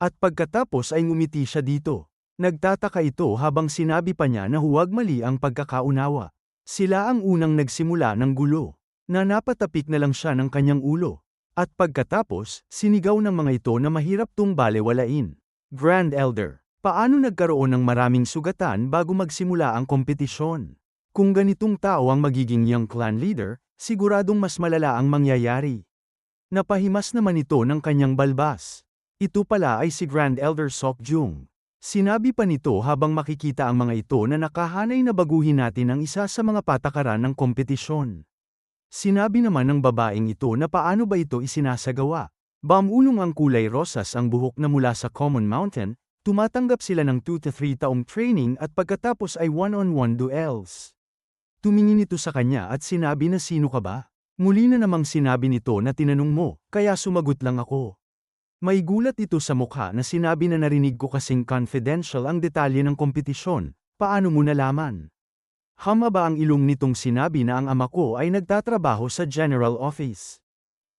At pagkatapos ay ngumiti siya dito. Nagtataka ito habang sinabi pa niya na huwag mali ang pagkakaunawa. Sila ang unang nagsimula ng gulo. Na napatapik na lang siya ng kanyang ulo. At pagkatapos, sinigaw ng mga ito na mahirap tong balewalain. Grand Elder, paano nagkaroon ng maraming sugatan bago magsimula ang kompetisyon? Kung ganitong tao ang magiging Young Clan Leader, siguradong mas malala ang mangyayari. Napahimas naman ito ng kanyang balbas. Ito pala ay si Grand Elder Sok Jung. Sinabi pa nito habang makikita ang mga ito na nakahanay na baguhin natin ang isa sa mga patakaran ng kompetisyon. Sinabi naman ng babaeng ito na paano ba ito isinasagawa. Bamunong ang kulay rosas ang buhok na mula sa Common Mountain, tumatanggap sila ng 2 to 3 taong training at pagkatapos ay one-on-one duels. Tumingin ito sa kanya at sinabi na sino ka ba? Muli na namang sinabi nito na tinanong mo, kaya sumagot lang ako. May gulat ito sa mukha na sinabi na narinig ko kasing confidential ang detalye ng kompetisyon, paano mo nalaman? Humaba ang ilong nitong sinabi na ang ama ko ay nagtatrabaho sa general office.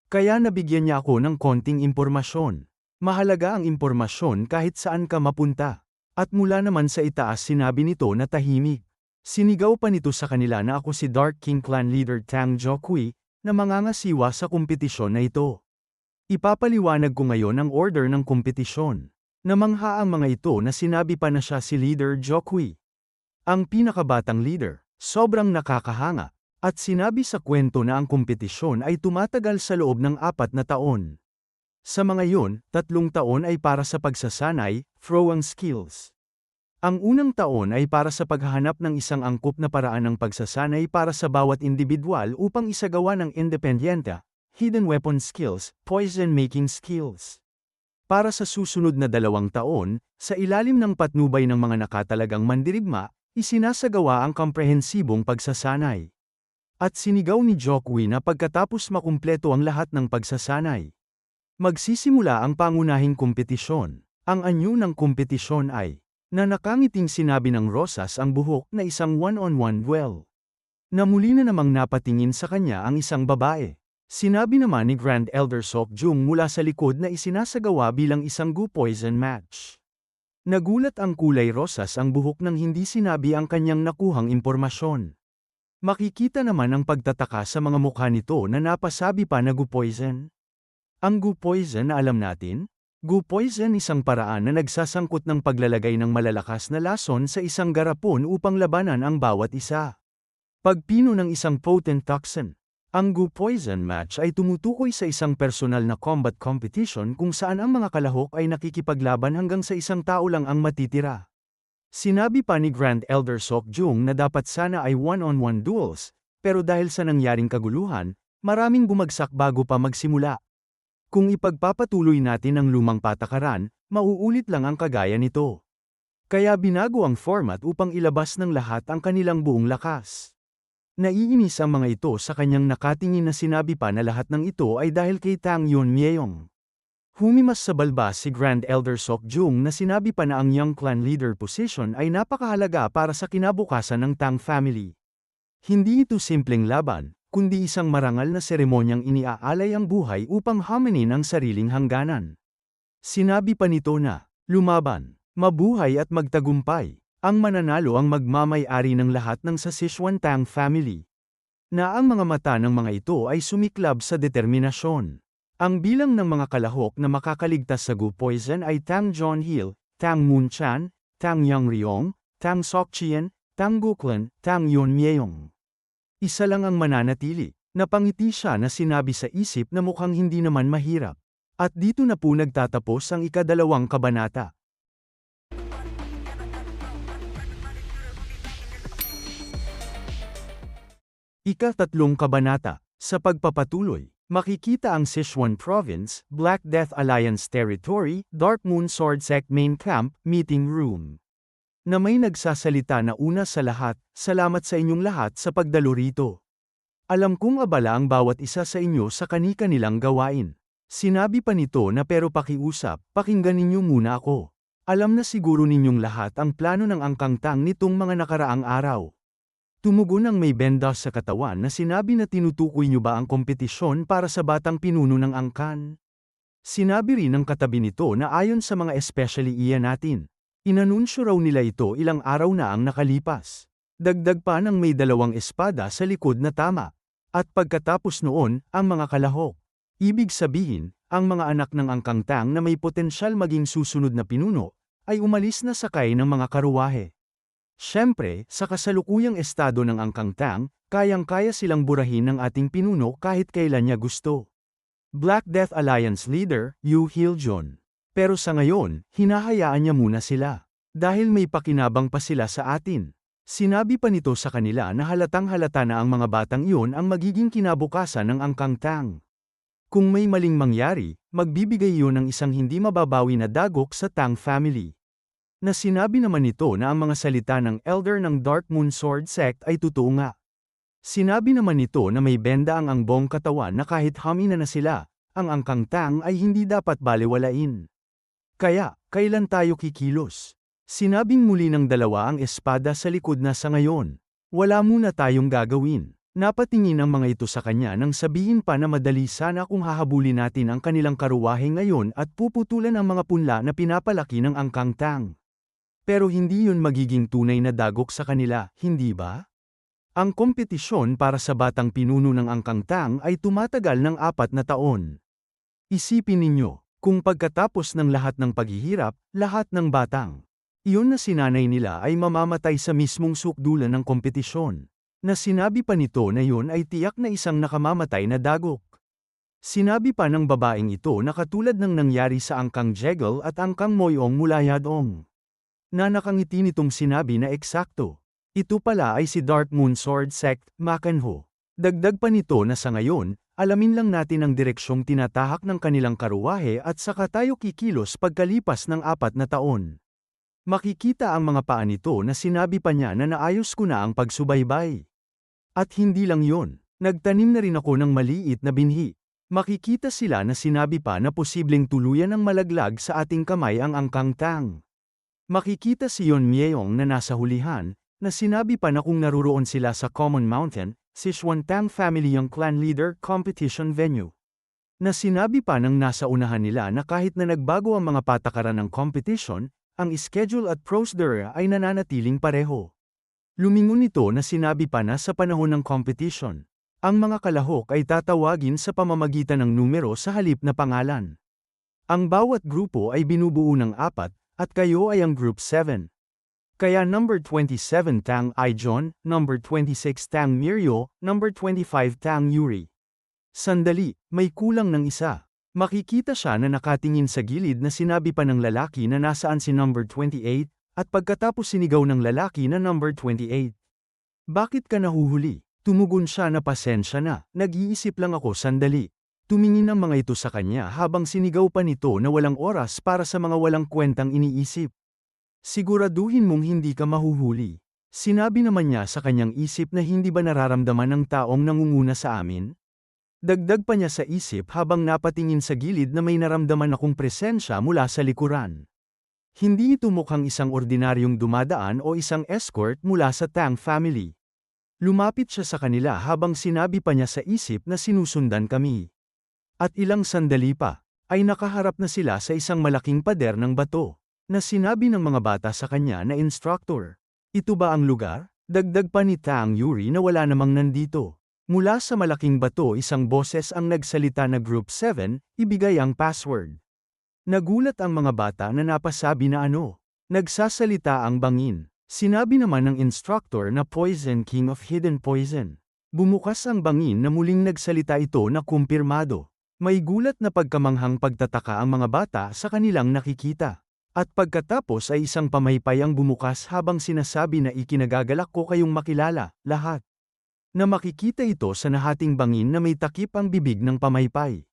Kaya nabigyan niya ako ng konting impormasyon. Mahalaga ang impormasyon kahit saan ka mapunta. At mula naman sa itaas sinabi nito na tahimik. Sinigaw pa nito sa kanila na ako si Dark King Clan Leader Tang Jokui, na mangangasiwa sa kompetisyon na ito. Ipapaliwanag ko ngayon ang order ng kompetisyon. Namangha ang mga ito na sinabi pa na siya si Leader Jokui. Ang pinakabatang leader, sobrang nakakahanga, at sinabi sa kwento na ang kompetisyon ay tumatagal sa loob ng 4 na taon. Sa mga yun, 3 taon ay para sa pagsasanay, throwing skills. Ang unang taon ay para sa paghahanap ng isang angkop na paraan ng pagsasanay para sa bawat individual upang isagawa ng independyente, hidden weapon skills, poison making skills. Para sa susunod na 2 taon, sa ilalim ng patnubay ng mga nakatalagang mandirigma, isinasagawa ang komprehensibong pagsasanay. At sinigaw ni Jokui na pagkatapos makumpleto ang lahat ng pagsasanay, magsisimula ang pangunahing kompetisyon. Ang anyo ng kompetisyon ay, na nakangiting sinabi ng Rosas ang buhok na isang one-on-one duel. Na muli na namang napatingin sa kanya ang isang babae. Sinabi naman ni Grand Elder Sokjung mula sa likod na isinasagawa bilang isang Gu Poison match. Nagulat ang kulay rosas ang buhok nang hindi sinabi ang kanyang nakuhang impormasyon. Makikita naman ang pagtataka sa mga mukha nito na napasabi pa na Gu Poison. Ang Gu Poison na alam natin? Gu Poison isang paraan na nagsasangkot ng paglalagay ng malalakas na lason sa isang garapon upang labanan ang bawat isa. Pagpino ng isang potent toxin. Ang Gu Poison match ay tumutukoy sa isang personal na combat competition kung saan ang mga kalahok ay nakikipaglaban hanggang sa isang tao lang ang matitira. Sinabi pa ni Grand Elder Sokjung na dapat sana ay one-on-one duels, pero dahil sa nangyaring kaguluhan, maraming bumagsak bago pa magsimula. Kung ipagpapatuloy natin ang lumang patakaran, mauulit lang ang kagaya nito. Kaya binago ang format upang ilabas ng lahat ang kanilang buong lakas. Naiinis ang mga ito sa kanyang nakatingin na sinabi pa na lahat ng ito ay dahil kay Tang Yunmyeong. Humimas sa balbas si Grand Elder Sokjung na sinabi pa na ang Young Clan Leader position ay napakahalaga para sa kinabukasan ng Tang family. Hindi ito simpleng laban, kundi isang marangal na seremonyang iniaalay ang buhay upang haminin ang sariling hangganan. Sinabi pa nito na, lumaban, mabuhay at magtagumpay. Ang mananalo ang magmamay-ari ng lahat ng sa Sichuan Tang family. Na ang mga mata ng mga ito ay sumiklab sa determinasyon. Ang bilang ng mga kalahok na makakaligtas sa Gu Poison ay Tang Jonhil, Tang Munchan, Tang Yangryong, Tang Sokchien, Tang Guklan, Tang Yunmyeong. Isa lang ang mananatili. Napangiti siya na sinabi sa isip na mukhang hindi naman mahirap. At dito na po nagtatapos ang ika-2 kabanata. Ika-3 kabanata. Sa pagpapatuloy, makikita ang Sichuan Province, Black Death Alliance Territory, Dark Moon Sword Sect Main Camp, Meeting Room. Na may nagsasalita na una sa lahat, salamat sa inyong lahat sa pagdalo rito. Alam kong abala ang bawat isa sa inyo sa kani-kanilang gawain. Sinabi pa nito na pero pakiusap, pakinggan ninyo muna ako. Alam na siguro ninyong lahat ang plano ng Angkang Tang nitong mga nakaraang araw. Tumugon ang may benda sa katawan na sinabi na tinutukoy niyo ba ang kompetisyon para sa batang pinuno ng angkan? Sinabi rin ng katabi nito na ayon sa mga especially iyan natin. Inanunsyo raw nila ito ilang araw na ang nakalipas. Dagdag pa ng may 2 espada sa likod na tama. At pagkatapos noon, ang mga kalahok. Ibig sabihin, ang mga anak ng Angkang Tang na may potensyal maging susunod na pinuno, ay umalis na sakay ng mga karuwahe. Siyempre, sa kasalukuyang estado ng Angkang Tang, kayang-kaya silang burahin ng ating pinuno kahit kailan niya gusto. Black Death Alliance Leader, Yu Hiljon. Pero sa ngayon, hinahayaan niya muna sila. Dahil may pakinabang pa sila sa atin. Sinabi pa nito sa kanila na halatang-halata na ang mga batang iyon ang magiging kinabukasan ng Angkang Tang. Kung may maling mangyari, magbibigay iyon ng isang hindi mababawi na dagok sa Tang family. Na sinabi naman nito na ang mga salita ng elder ng Dark Moon Sword Sect ay totoo nga. Sinabi naman nito na may benda ang buong katawan na kahit hamina na sila, ang Angkang Tang ay hindi dapat balewalain. Kaya, kailan tayo kikilos? Sinabing muli ng 2 ang espada sa likod na sa ngayon. Wala muna tayong gagawin. Napatingin ang mga ito sa kanya nang sabihin pa na madali sana kung hahabulin natin ang kanilang karuwahe ngayon at puputulan ang mga punla na pinapalaki ng Angkang Tang. Pero hindi yun magiging tunay na dagok sa kanila, hindi ba? Ang kompetisyon para sa batang pinuno ng Angkang Tang ay tumatagal ng 4 na taon. Isipin ninyo, kung pagkatapos ng lahat ng paghihirap, lahat ng batang iyon na sinanay nila ay mamamatay sa mismong sukdulan ng kompetisyon, na sinabi pa nito na yun ay tiyak na isang nakamamatay na dagok. Sinabi pa ng babaeng ito na katulad ng nangyari sa Angkang Jegal at Angkang Moyong mula Yadong. Na nakangiti nitong sinabi na eksakto. Ito pala ay si Dark Moon Sword Sect, Makanho. Dagdag pa nito na sa ngayon, alamin lang natin ang direksyong tinatahak ng kanilang karuwahe at saka tayo kikilos pagkalipas ng 4 na taon. Makikita ang mga paa nito na sinabi pa niya na naayos ko na ang pagsubaybay. At hindi lang yon, nagtanim na rin ako ng maliit na binhi. Makikita sila na sinabi pa na posibleng tuluyan ng malaglag sa ating kamay ang Angkang Tang. Makikita si Yon Myeyong na nasa hulihan, na sinabi pa na kung naruroon sila sa Common Mountain, Sichuan Tang Family Young Clan Leader Competition Venue. Na sinabi pa ng nasa unahan nila na kahit na nagbago ang mga patakaran ng competition, ang schedule at procedure ay nananatiling pareho. Lumingon nito na sinabi pa na sa panahon ng competition, ang mga kalahok ay tatawagin sa pamamagitan ng numero sa halip na pangalan. Ang bawat grupo ay binubuo ng 4, at kayo ay ang Group 7. Kaya number 27 Tang Aijon, number 26 Tang Miryo, number 25 Tang Yuri. Sandali, may kulang ng isa. Makikita siya na nakatingin sa gilid na sinabi pa ng lalaki na nasaan si number 28, at pagkatapos sinigaw ng lalaki na number 28. Bakit ka nahuhuli? Tumugon siya na pasensya na, nag-iisip lang ako sandali. Tumingin ang mga ito sa kanya habang sinigaw pa nito na walang oras para sa mga walang kwentang iniisip. Siguraduhin mong hindi ka mahuhuli. Sinabi naman niya sa kanyang isip na hindi ba nararamdaman ng taong nangunguna sa amin? Dagdag pa niya sa isip habang napatingin sa gilid na may naramdaman akong presensya mula sa likuran. Hindi ito mukhang isang ordinaryong dumadaan o isang escort mula sa Tang family. Lumapit siya sa kanila habang sinabi pa niya sa isip na sinusundan kami. At ilang sandali pa, ay nakaharap na sila sa isang malaking pader ng bato, na sinabi ng mga bata sa kanya na instructor. Ito ba ang lugar? Dagdag pa ni Tang Yuri na wala namang nandito. Mula sa malaking bato isang boses ang nagsalita na Group 7, ibigay ang password. Nagulat ang mga bata na napasabi na ano. Nagsasalita ang bangin. Sinabi naman ng instructor na Poison King of Hidden Poison. Bumukas ang bangin na muling nagsalita ito na kumpirmado. May gulat na pagkamanghang pagtataka ang mga bata sa kanilang nakikita. At pagkatapos ay isang pamaypay ang bumukas habang sinasabi na ikinagagalak ko kayong makilala, lahat. Na makikita ito sa nahating bangin na may takip ang bibig ng pamaypay.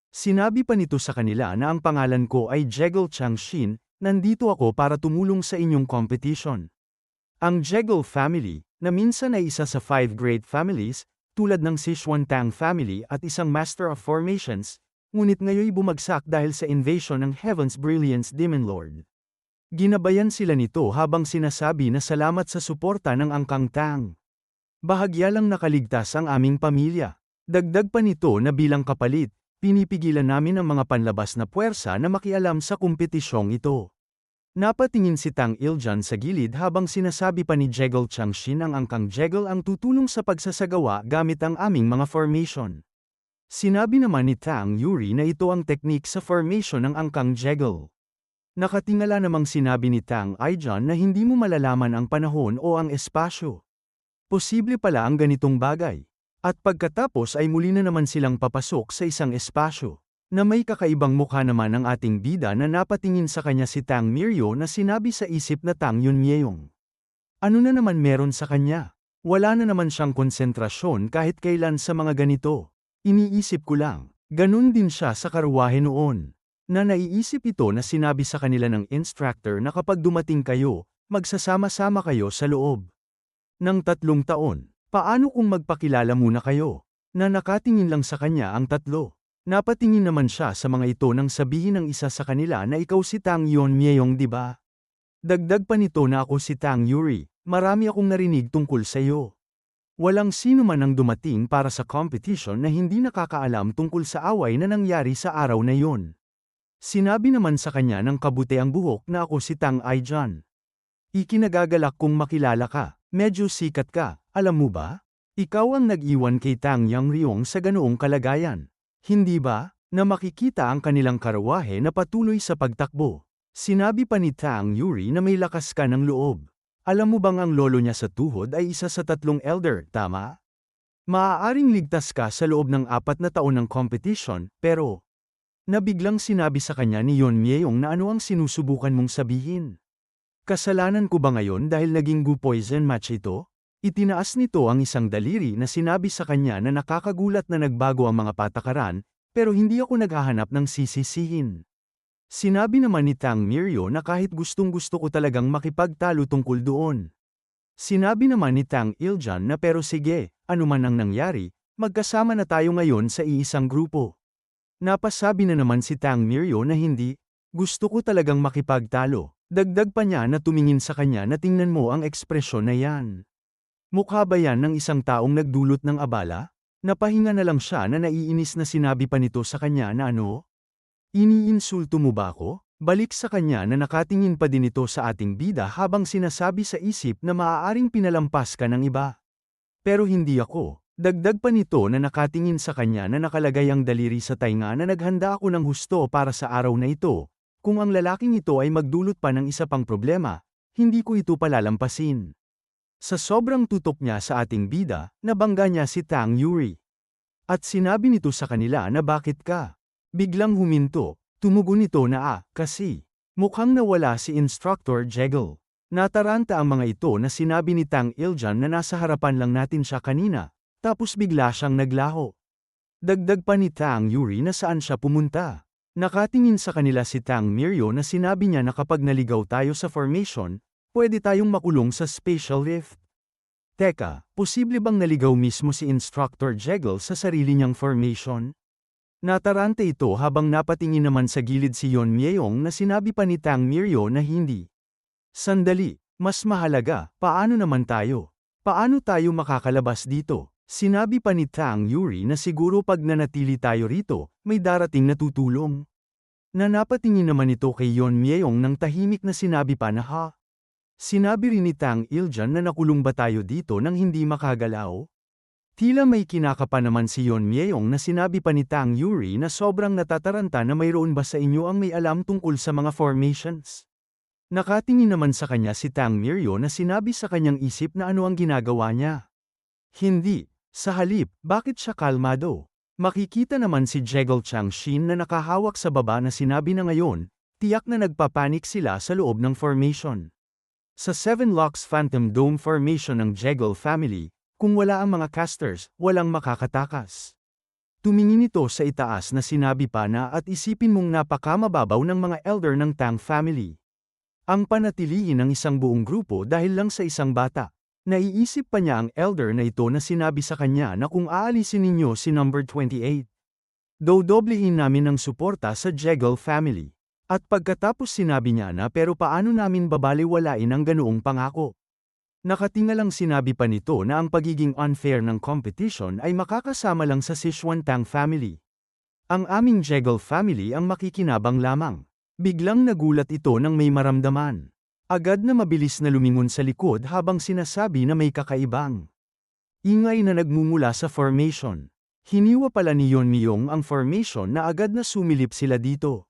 Sinabi pa nito sa kanila na ang pangalan ko ay Jegal Changshin, nandito ako para tumulong sa inyong competition. Ang Jegal family, na minsan ay isa sa 5 great families, tulad ng Sichuan Tang family at isang Master of Formations, ngunit ngayoy bumagsak dahil sa invasion ng Heaven's Brilliance Demon Lord. Ginabayan sila nito habang sinasabi na salamat sa suporta ng Angkang Tang. Bahagya lang nakaligtas ang aming pamilya. Dagdag pa nito na bilang kapalit, pinipigilan namin ang mga panlabas na puwersa na makialam sa kompetisyong ito. Napatingin si Tang Iljan sa gilid habang sinasabi pa ni Jegal Changshin ang Angkang Jegal ang tutulong sa pagsasagawa gamit ang aming mga formation. Sinabi naman ni Tang Yuri na ito ang teknik sa formation ng Angkang Jegal. Nakatingala namang sinabi ni Tang Aijan na hindi mo malalaman ang panahon o ang espasyo. Posible pala ang ganitong bagay. At pagkatapos ay muli na naman silang papasok sa isang espasyo, na may kakaibang mukha naman ang ating bida na napatingin sa kanya si Tang Miryo na sinabi sa isip na Tang Yun Myeyong. Ano na naman meron sa kanya? Wala na naman siyang konsentrasyon kahit kailan sa mga ganito. Iniisip ko lang, ganun din siya sa karuwahe noon. Na naiisip ito na sinabi sa kanila ng instructor na kapag dumating kayo, magsasama-sama kayo sa loob. Ng 3 taon, paano kung magpakilala muna kayo? Na nakatingin lang sa kanya ang 3. Napatingin naman siya sa mga ito nang sabihin ng isa sa kanila na ikaw si Tang Yon Myeyong, di ba? Dagdag pa nito na ako si Tang Yuri, Marami akong narinig tungkol sa iyo. Walang sino man ang dumating para sa competition na hindi nakakaalam tungkol sa away na nangyari sa araw na yon. Sinabi naman sa kanya ng kabutiang buhok na ako si Tang Aijan. Ikinagagalak kong makilala ka, medyo sikat ka, alam mo ba? Ikaw ang nag-iwan kay Tang Yangryong sa ganoong kalagayan. Hindi ba, na makikita ang kanilang karawahe na patuloy sa pagtakbo? Sinabi pa ni Tang Yuri na may lakas ka ng loob. Alam mo bang ang lolo niya sa tuhod ay isa sa 3 elder, tama? Maaaring ligtas ka sa loob ng 4 na taon ng competition, pero nabiglang sinabi sa kanya ni Yeon Myeong na ano ang sinusubukan mong sabihin. Kasalanan ko ba ngayon dahil naging gu poison match ito? Itinaas nito ang isang daliri na sinabi sa kanya na nakakagulat na nagbago ang mga patakaran, pero hindi ako naghahanap ng sisisihin. Sinabi naman ni Tang Miryo na kahit gustong-gusto ko talagang makipagtalo tungkol doon. Sinabi naman ni Tang Iljan na pero sige, anuman ang nangyari, magkasama na tayo ngayon sa iisang grupo. Napasabi na naman si Tang Miryo na hindi, gusto ko talagang makipagtalo. Dagdag pa niya na tumingin sa kanya na tingnan mo ang ekspresyon na yan. Mukha ba yan ng isang taong nagdulot ng abala? Napahinga na lang siya na naiinis na sinabi pa nito sa kanya na ano? Iniinsulto mo ba ako? Balik sa kanya na nakatingin pa din ito sa ating bida habang sinasabi sa isip na maaaring pinalampas ka ng iba. Pero hindi ako. Dagdag pa nito na nakatingin sa kanya na nakalagay ang daliri sa tainga na naghanda ako ng husto para sa araw na ito. Kung ang lalaking ito ay magdulot pa ng isa pang problema, hindi ko ito palalampasin. Sa sobrang tutok niya sa ating bida, nabangga niya si Tang Yuri. At sinabi nito sa kanila na bakit ka? Biglang huminto, tumugon nito na kasi. Mukhang nawala si Instructor Jegal. Nataranta ang mga ito na sinabi ni Tang Iljan na nasa harapan lang natin siya kanina, tapos bigla siyang naglaho. Dagdag pa ni Tang Yuri na saan siya pumunta. Nakatingin sa kanila si Tang Miryo na sinabi niya na kapag naligaw tayo sa formation, pwede tayong makulong sa spatial rift. Teka, posible bang naligaw mismo si Instructor Jegal sa sarili niyang formation? Natarante ito habang napatingin naman sa gilid si Yeon Myeong na sinabi pa ni Tang Miryo na hindi. Sandali, mas mahalaga, paano naman tayo? Paano tayo makakalabas dito? Sinabi pa ni Tang Yuri na siguro pag nanatili tayo rito, may darating na tutulong. Napatingin naman ito kay Yeon Myeong nang tahimik na sinabi pa na ha? Sinabi rin ni Tang Iljan na nakulong ba tayo dito nang hindi makagalaw? Tila may kinakapa naman si Yeon Myeong na sinabi pa ni Tang Yuri na sobrang natataranta na mayroon ba sa inyo ang may alam tungkol sa mga formations. Nakatingin naman sa kanya si Tang Miryo na sinabi sa kanyang isip na ano ang ginagawa niya. Hindi, sa halip, bakit siya kalmado? Makikita naman si Jegal Changshin na nakahawak sa baba na sinabi na ngayon, tiyak na nagpapanik sila sa loob ng formation. Sa 7 Locks Phantom Dome formation ng Jegal family, kung wala ang mga casters, walang makakatakas. Tumingin ito sa itaas na sinabi pa na at isipin mong napakamababaw ng mga elder ng Tang family. Ang panatilihin ng isang buong grupo dahil lang sa isang bata. Naiisip pa niya ang elder na ito na sinabi sa kanya na kung aalisin ninyo si number 28. Dodoblehin namin ang suporta sa Jegal family. At pagkatapos sinabi niya na pero paano namin babaliwalain ang ganoong pangako? Nakatingalang sinabi pa nito na ang pagiging unfair ng competition ay makakasama lang sa Sichuan Tang family. Ang aming Jegal family ang makikinabang lamang. Biglang nagulat ito nang may maramdaman. Agad na mabilis na lumingon sa likod habang sinasabi na may kakaibang ingay na nagmumula sa formation. Hiniwa pala ni Yeon Myeong ang formation na agad na sumilip sila dito.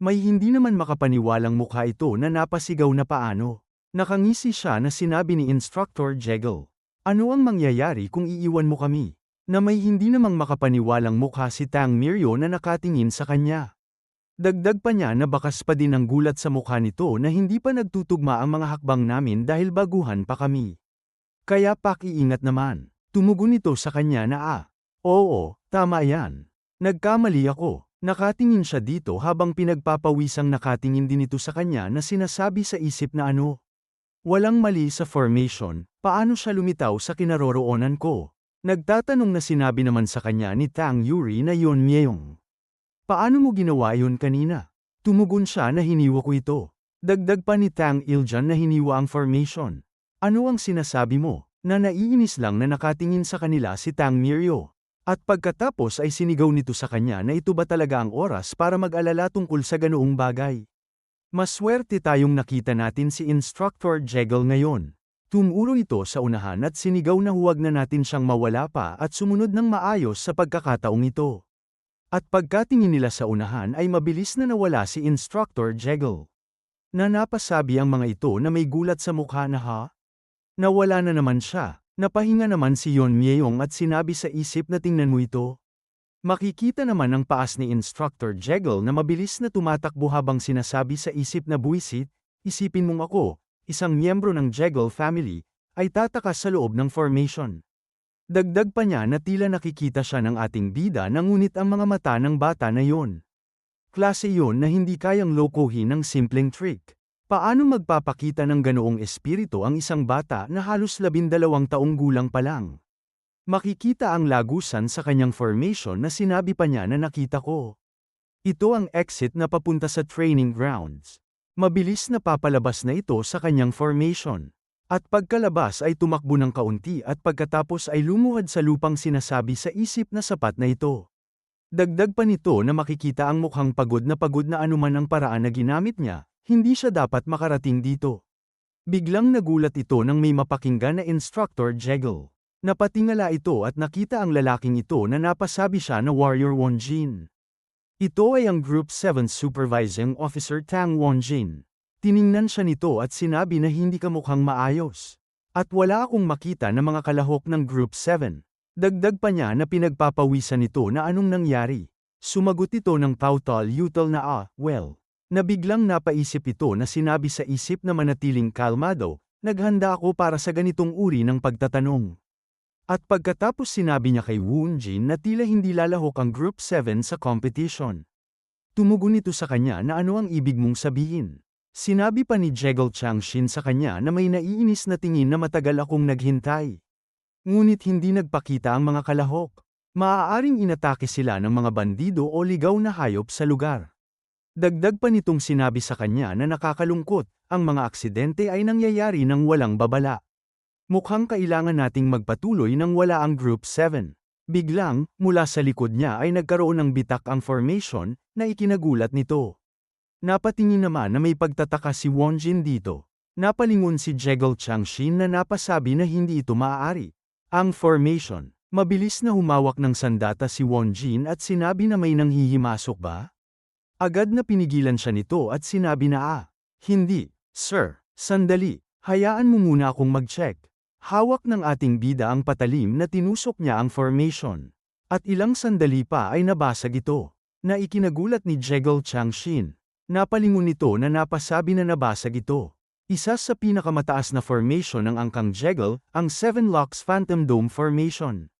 May hindi naman makapaniwalang mukha ito na napasigaw na paano. Nakangisi siya na sinabi ni Instructor Jegal. Ano ang mangyayari kung iiwan mo kami? Na may hindi namang makapaniwalang mukha si Tang Miryo na nakatingin sa kanya. Dagdag pa niya na bakas pa din ang gulat sa mukha nito na hindi pa nagtutugma ang mga hakbang namin dahil baguhan pa kami. Kaya pakiingat naman. Tumugon ito sa kanya na oo, tama yan. Nagkamali ako. Nakatingin siya dito habang pinagpapawisang nakatingin din ito sa kanya na sinasabi sa isip na ano. Walang mali sa formation, paano siya lumitaw sa kinaroroonan ko? Nagtatanong na sinabi naman sa kanya ni Tang Yuri na Yeon Myeong. Paano mo ginawa yun kanina? Tumugon siya na hiniwa ko ito. Dagdag pa ni Tang Iljan na hiniwa ang formation. Ano ang sinasabi mo? Na naiinis lang na nakatingin sa kanila si Tang Miryo. At pagkatapos ay sinigaw nito sa kanya na ito ba talaga ang oras para mag-alala tungkol sa ganoong bagay. Maswerte tayong nakita natin si Instructor Jekyll ngayon. Tumuro ito sa unahan at sinigaw na huwag na natin siyang mawala pa at sumunod ng maayos sa pagkakataong ito. At pagkatingin nila sa unahan ay mabilis na nawala si Instructor Jekyll. Na napasabi ang mga ito na may gulat sa mukha na ha? Nawala na naman siya. Napahinga naman si Yeon Myeong at sinabi sa isip na tingnan mo ito. Makikita naman ang paas ni Instructor Jekyll na mabilis na tumatakbo habang sinasabi sa isip na buwisit, isipin mong ako, isang miyembro ng Jekyll family, ay tatakas sa loob ng formation. Dagdag pa niya na tila nakikita siya ng ating bida na ngunit ang mga mata ng bata na yon. Klase yon na hindi kayang lokohin ng simpleng trick. Paano magpapakita ng ganoong espiritu ang isang bata na halos 12 taong gulang pa lang? Makikita ang lagusan sa kanyang formation na sinabi pa niya na nakita ko. Ito ang exit na papunta sa training grounds. Mabilis na papalabas na ito sa kanyang formation. At pagkalabas ay tumakbo ng kaunti at pagkatapos ay lumuhad sa lupang sinasabi sa isip na sapat na ito. Dagdag pa nito na makikita ang mukhang pagod na anuman ang paraan na ginamit niya. Hindi siya dapat makarating dito. Biglang nagulat ito nang may mapakinggan na Instructor Jekyll. Napatingala ito at nakita ang lalaking ito na napasabi siya na Warrior Wonjin. Ito ay ang Group 7 Supervising Officer Tang Wonjin. Tiningnan siya nito at sinabi na hindi ka mukhang maayos. At wala akong makita na mga kalahok ng Group 7. Dagdag pa niya na pinagpapawisan nito na anong nangyari. Sumagot ito ng pautal yutal na well. Nabiglang napaisip ito na sinabi sa isip na manatiling kalmado, naghanda ako para sa ganitong uri ng pagtatanong. At pagkatapos sinabi niya kay Woonjin na tila hindi lalahok ang Group 7 sa competition. Tumugon ito sa kanya na ano ang ibig mong sabihin. Sinabi pa ni Jekyll Changshin sa kanya na may naiinis na tingin na matagal akong naghintay. Ngunit hindi nagpakita ang mga kalahok. Maaaring inatake sila ng mga bandido o ligaw na hayop sa lugar. Dagdag pa nitong sinabi sa kanya na nakakalungkot, ang mga aksidente ay nangyayari ng walang babala. Mukhang kailangan nating magpatuloy nang wala ang Group 7. Biglang, mula sa likod niya ay nagkaroon ng bitak ang formation, na ikinagulat nito. Napatingin naman na may pagtataka si Wonjin dito. Napalingon si Jekyll Changshin na napasabi na hindi ito maaari. Ang formation, mabilis na humawak ng sandata si Wonjin at sinabi na may nanghihimasok ba? Agad na pinigilan siya nito at sinabi na hindi, sir, sandali, hayaan mo muna akong mag-check. Hawak ng ating bida ang patalim na tinusok niya ang formation. At ilang sandali pa ay nabasag ito, na ikinagulat ni Jekyll Changshin. Napalingon nito na napasabi na nabasag ito. Isa sa pinakamataas na formation ng angkang Jekyll, ang 7 Locks Phantom Dome Formation.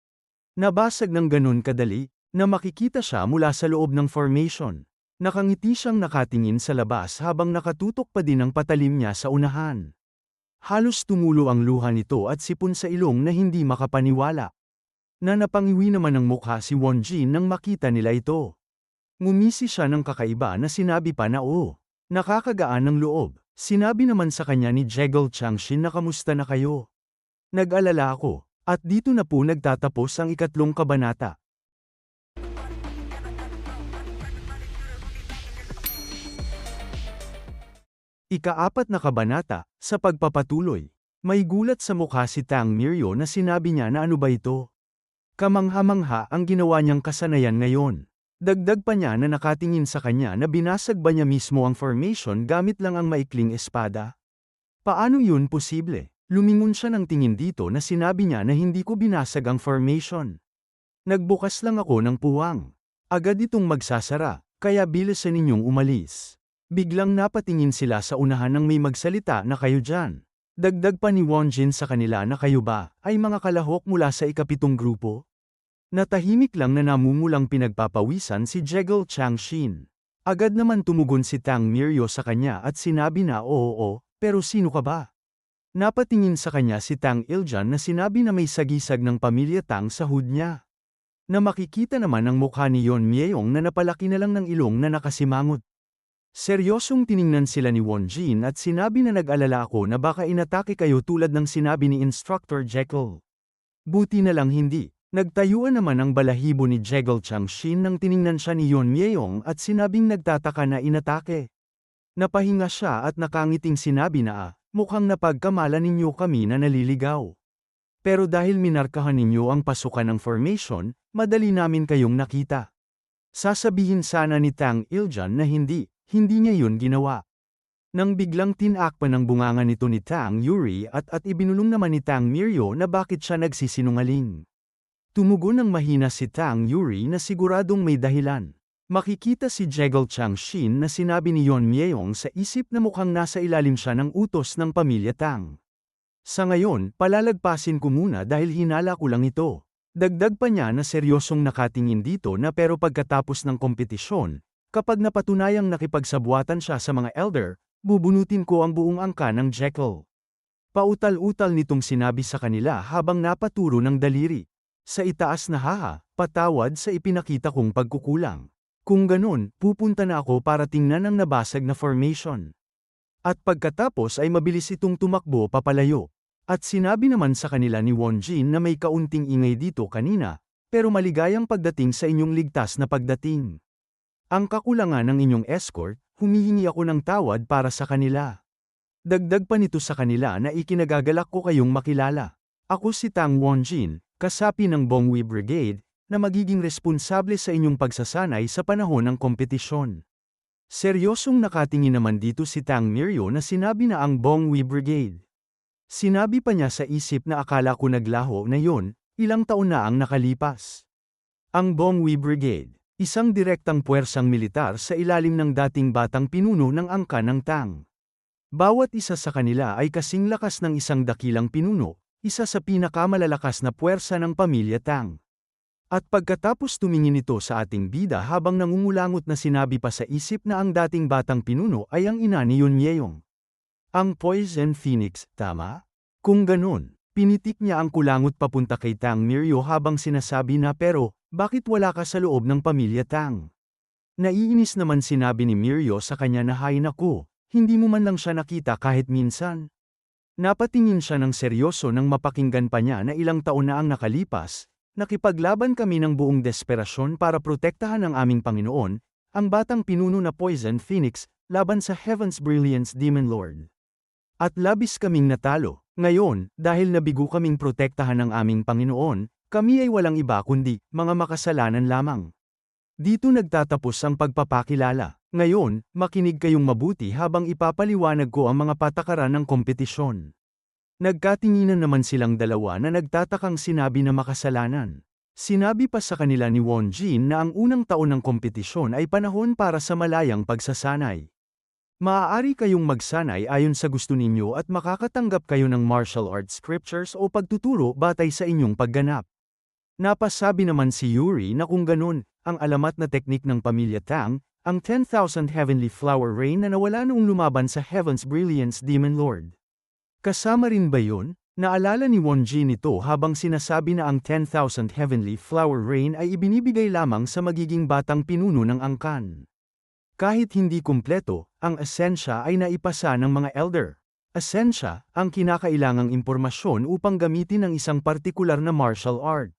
Nabasag ng ganun kadali, na makikita siya mula sa loob ng formation. Nakangiti siyang nakatingin sa labas habang nakatutok pa din ang patalim niya sa unahan. Halos tumulo ang luha nito at sipon sa ilong na hindi makapaniwala. Na napangiwi naman ng mukha si Wonjin nang makita nila ito. Ngumisi siya ng kakaiba na sinabi pa na nakakagaan ng loob. Sinabi naman sa kanya ni Jekyll Changshin na kamusta na kayo. Nag-alala ako, at dito na po nagtatapos ang 3 kabanata. Ika-4 na kabanata, sa pagpapatuloy. May gulat sa mukha si Tang Miryo na sinabi niya na ano ba ito? Kamangha-mangha ang ginawa niyang kasanayan ngayon. Dagdag pa niya na nakatingin sa kanya na binasag ba niya mismo ang formation gamit lang ang maikling espada? Paano yun posible? Lumingon siya ng tingin dito na sinabi niya na hindi ko binasag ang formation. Nagbukas lang ako ng puwang. Agad itong magsasara, kaya bilisan ninyong umalis. Biglang napatingin sila sa unahan nang may magsalita na kayo dyan. Dagdag pa ni Wonjin sa kanila na kayo ba ay mga kalahok mula sa 7 grupo? Natahimik lang na namumulang pinagpapawisan si Jekyll Changshin. Agad naman tumugon si Tang Miryo sa kanya at sinabi na oo, pero sino ka ba? Napatingin sa kanya si Tang Iljan na sinabi na may sagisag ng pamilya Tang sa hood niya. Na makikita naman ang mukha ni Yeon Myeong na napalaki na lang ng ilong na nakasimangot. Seryosong tiningnan sila ni Wonjin at sinabi na nag-alala ako na baka inatake kayo tulad ng sinabi ni Instructor Jekyll. Buti na lang hindi. Nagtayuan naman ang balahibo ni Jekyll Changshin nang tiningnan siya ni Yeon Myeong at sinabing nagtataka na inatake. Napahinga siya at nakangiting sinabi na mukhang napagkamalan ninyo kami na naliligaw. Pero dahil minarkahan ninyo ang pasukan ng formation, madali namin kayong nakita. Sasabihin sana ni Tang Iljan na hindi niya yun ginawa. Nang biglang tinakpan ng bunganga nito ni Tang Yuri at ibinulong naman ni Tang Miryo na bakit siya nagsisinungaling. Tumugon ng mahina si Tang Yuri na siguradong may dahilan. Makikita si Jekyll Changshin na sinabi ni Yeon Myeong sa isip na mukhang nasa ilalim siya ng utos ng pamilya Tang. Sa ngayon, palalagpasin ko muna dahil hinala ko lang ito. Dagdag pa niya na seryosong nakatingin dito na pero pagkatapos ng kompetisyon, kapag napatunayang nakipagsabuatan siya sa mga elder, bubunutin ko ang buong angka ng Jekyll. Pautal-utal nitong sinabi sa kanila habang napaturo ng daliri. Sa itaas na haha, patawad sa ipinakita kong pagkukulang. Kung ganun, pupunta na ako para tingnan ang nabasag na formation. At pagkatapos ay mabilis itong tumakbo papalayo. At sinabi naman sa kanila ni Wonjin na may kaunting ingay dito kanina, pero maligayang pagdating sa inyong ligtas na pagdating. Ang kakulangan ng inyong escort, humihingi ako ng tawad para sa kanila. Dagdag pa nito sa kanila na ikinagagalak ko kayong makilala. Ako si Tang Wonjin, kasapi ng Bongwi Brigade, na magiging responsable sa inyong pagsasanay sa panahon ng kompetisyon. Seryosong nakatingin naman dito si Tang Miryo na sinabi na ang Bongwi Brigade. Sinabi pa niya sa isip na akala ko naglaho na yon, ilang taon na ang nakalipas. Ang Bongwi Brigade, isang direktang puwersang militar sa ilalim ng dating batang pinuno ng angka ng Tang. Bawat isa sa kanila ay kasing lakas ng isang dakilang pinuno, isa sa pinakamalalakas na puwersa ng pamilya Tang. At pagkatapos tumingin ito sa ating bida habang nangungulangot na sinabi pa sa isip na ang dating batang pinuno ay ang ina ni Yeon Myeong. Ang Poison Phoenix, tama? Kung ganun, pinitik niya ang kulangot papunta kay Tang Miryo habang sinasabi na pero, bakit wala ka sa loob ng pamilya Tang? Naiinis naman sinabi ni Miryo sa kanya na hay naku, hindi mo man lang siya nakita kahit minsan. Napatingin siya ng seryoso nang mapakinggan pa niya na ilang taon na ang nakalipas, nakipaglaban kami ng buong desperasyon para protektahan ang aming Panginoon, ang batang pinuno na Poison Phoenix, laban sa Heaven's Brilliance Demon Lord. At labis kaming natalo. Ngayon, dahil nabigo kaming protektahan ng aming Panginoon, kami ay walang iba kundi mga makasalanan lamang. Dito nagtatapos ang pagpapakilala. Ngayon, makinig kayong mabuti habang ipapaliwanag ko ang mga patakaran ng kompetisyon. Nagkatinginan naman silang dalawa na nagtatakang sinabi na makasalanan. Sinabi pa sa kanila ni Wonjin na ang unang taon ng kompetisyon ay panahon para sa malayang pagsasanay. Maaari kayong magsanay ayon sa gusto ninyo at makakatanggap kayo ng martial arts scriptures o pagtuturo batay sa inyong pagganap. Napasabi naman si Yuri na kung ganun, ang alamat na teknik ng pamilya Tang, ang 10,000 Heavenly Flower Rain na nawala noong lumaban sa Heaven's Brilliance Demon Lord. Kasama rin ba yun? Naalala ni Wonjin ito habang sinasabi na ang 10,000 Heavenly Flower Rain ay ibinibigay lamang sa magiging batang pinuno ng angkan. Kahit hindi kumpleto, ang esensya ay naipasa ng mga elder. Esensya, ang kinakailangang impormasyon upang gamitin ang isang partikular na martial art.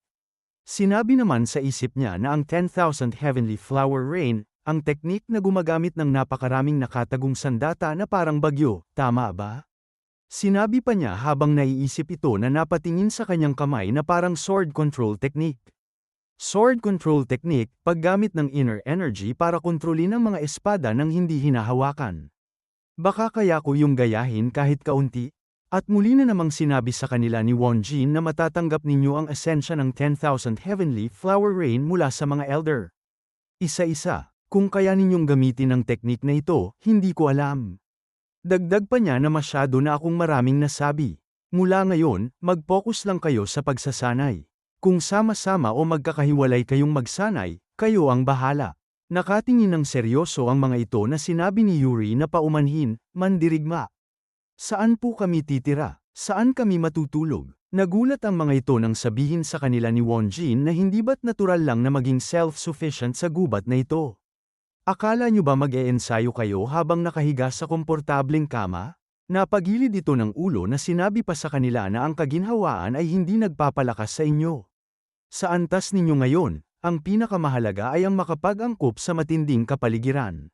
Sinabi naman sa isip niya na ang 10,000 Heavenly Flower Rain, ang teknik na gumagamit ng napakaraming nakatagong sandata na parang bagyo, tama ba? Sinabi pa niya habang naiisip ito na napatingin sa kanyang kamay na parang sword control technique. Sword control technique, paggamit ng inner energy para kontrolin ang mga espada nang hindi hinahawakan. Baka kaya ko yung gayahin kahit kaunti? At muli na namang sinabi sa kanila ni Wonjin na matatanggap ninyo ang esensya ng 10,000 Heavenly Flower Rain mula sa mga elder. Isa-isa, kung kaya ninyong gamitin ang teknik na ito, hindi ko alam. Dagdag pa niya na masyado na akong maraming nasabi. Mula ngayon, mag-focus lang kayo sa pagsasanay. Kung sama-sama o magkakahiwalay kayong magsanay, kayo ang bahala. Nakatingin ng seryoso ang mga ito na sinabi ni Yuri na paumanhin, mandirigma. Saan po kami titira? Saan kami matutulog? Nagulat ang mga ito nang sabihin sa kanila ni Wonjin na hindi ba't natural lang na maging self-sufficient sa gubat na ito. Akala nyo ba mag-e-ensayo kayo habang nakahiga sa komportableng kama? Napagilid ito ng ulo na sinabi pa sa kanila na ang kaginhawaan ay hindi nagpapalakas sa inyo. Sa antas ninyo ngayon, ang pinakamahalaga ay ang makapag-angkop sa matinding kapaligiran.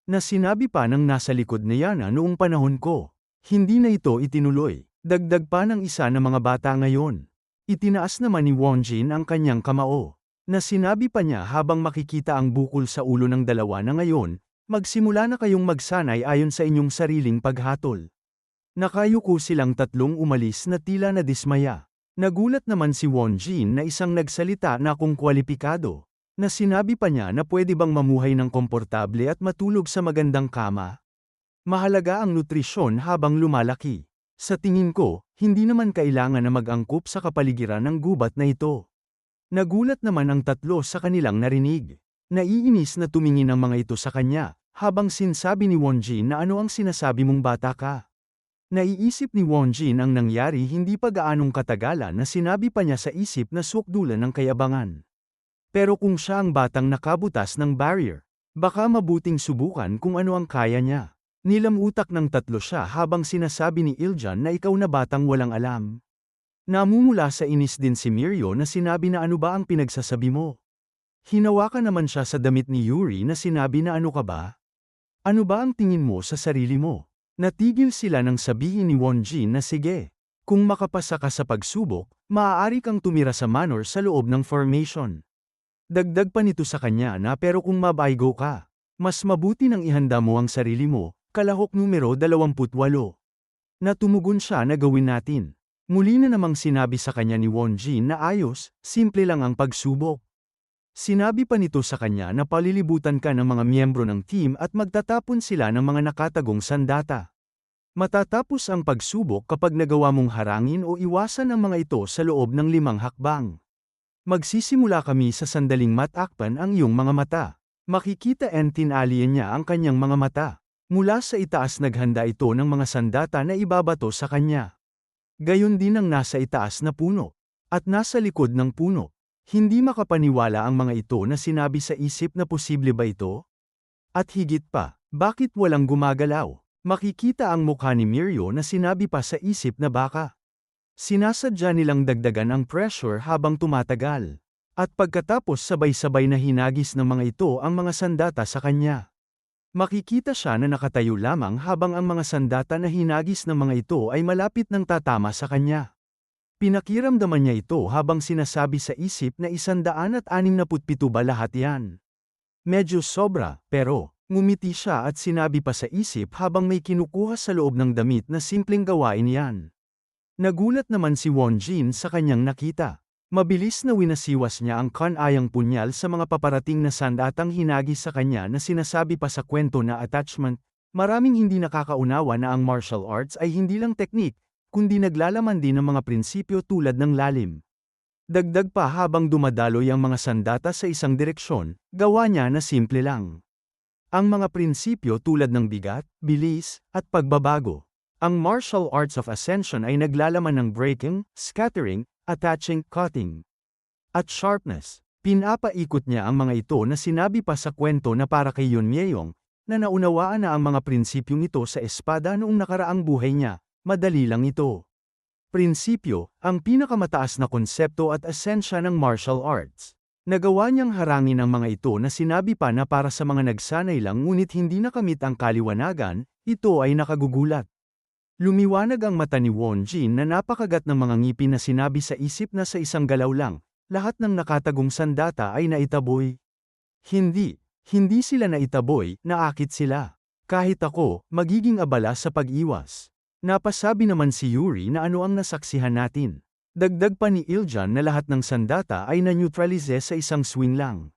Na sinabi pa ng nasa likod ni Yana noong panahon ko. Hindi na ito itinuloy. Dagdag pa ng isa ng mga bata ngayon. Itinaas naman ni Wonjin ang kanyang kamao. Na sinabi pa niya habang makikita ang bukol sa ulo ng dalawa na ngayon, magsimula na kayong magsanay ayon sa inyong sariling paghatol. Nakayuko silang tatlong umalis na tila nadismaya. Nagulat naman si Wonjin na isang nagsalita na kung kwalipikado. Na sinabi pa niya na pwede bang mamuhay ng komportable at matulog sa magandang kama. Mahalaga ang nutrisyon habang lumalaki. Sa tingin ko, hindi naman kailangan na mag-angkop sa kapaligiran ng gubat na ito. Nagulat naman ang tatlo sa kanilang narinig. Naiinis na tumingin ang mga ito sa kanya, habang sinsabi ni Wonjin na ano ang sinasabi mong bata ka. Naiisip ni Wonjin ang nangyari hindi pa gaanong katagalan na sinabi pa niya sa isip na sukdulan ng kayabangan. Pero kung siya ang batang nakabutas ng barrier, baka mabuting subukan kung ano ang kaya niya. Nilamutak ng tatlo siya habang sinasabi ni Iljan na ikaw na batang walang alam. Namumula sa inis din si Mirio na sinabi na ano ba ang pinagsasabi mo? Hinawakan naman siya sa damit ni Yuri na sinabi na ano ka ba? Ano ba ang tingin mo sa sarili mo? Natigil sila nang sabihin ni Wonjin na sige. Kung makapasa ka sa pagsubok, maaari kang tumira sa manor sa loob ng formation. Dagdag pa nito sa kanya na pero kung mabaygo ka, mas mabuti nang ihanda mo ang sarili mo, kalahok numero 28. Natumugon siya na gawin natin. Muli na namang sinabi sa kanya ni Wonjin na ayos, simple lang ang pagsubok. Sinabi pa nito sa kanya na palilibutan ka ng mga miyembro ng team at magtatapon sila ng mga nakatagong sandata. Matatapos ang pagsubok kapag nagawa mong harangin o iwasan ang mga ito sa loob ng 5 hakbang. Magsisimula kami sa sandaling matakpan ang iyong mga mata. Makikita tinalien niya ang kanyang mga mata. Mula sa itaas naghanda ito ng mga sandata na ibabato sa kanya. Gayon din ang nasa itaas na puno. At nasa likod ng puno. Hindi makapaniwala ang mga ito na sinabi sa isip na posible ba ito? At higit pa, bakit walang gumagalaw? Makikita ang mukha ni Mirio na sinabi pa sa isip na baka. Sinasadya nilang dagdagan ang pressure habang tumatagal. At pagkatapos sabay-sabay na hinagis ng mga ito ang mga sandata sa kanya. Makikita siya na nakatayo lamang habang ang mga sandata na hinagis ng mga ito ay malapit ng tatama sa kanya. Pinakiramdaman niya ito habang sinasabi sa isip na 167 ba lahat yan. Medyo sobra, pero, ngumiti siya at sinabi pa sa isip habang may kinukuha sa loob ng damit na simpleng gawain yan. Nagulat naman si Wonjin sa kanyang nakita. Mabilis na winasiwas niya ang kanayang punyal sa mga paparating na sandatang hinagis sa kanya na sinasabi pa sa kwento na attachment. Maraming hindi nakakaunawa na ang martial arts ay hindi lang teknik, kundi naglalaman din ng mga prinsipyo tulad ng lalim. Dagdag pa habang dumadaloy ang mga sandata sa isang direksyon, gawa niya na simple lang. Ang mga prinsipyo tulad ng bigat, bilis, at pagbabago. Ang martial arts of ascension ay naglalaman ng breaking, scattering, attaching, cutting, at sharpness. Pinapaikot niya ang mga ito na sinabi pa sa kwento na para kay Yun Myeyong, na naunawaan na ang mga prinsipyong ito sa espada noong nakaraang buhay niya, madali lang ito. Prinsipyo, ang pinakamataas na konsepto at esensya ng martial arts. Nagawa niyang harangin ang mga ito na sinabi pa na para sa mga nagsanay lang ngunit hindi nakamit ang kaliwanagan, ito ay nakagugulat. Lumiwanag ang mata ni Wonjin na napakagat ng mga ngipin na sinabi sa isip na sa isang galaw lang, lahat ng nakatagong sandata ay naitaboy. Hindi sila naitaboy, naakit sila. Kahit ako, magiging abala sa pag-iwas. Napasabi naman si Yuri na ano ang nasaksihan natin. Dagdag pa ni Iljan na lahat ng sandata ay na-neutralize sa isang swing lang.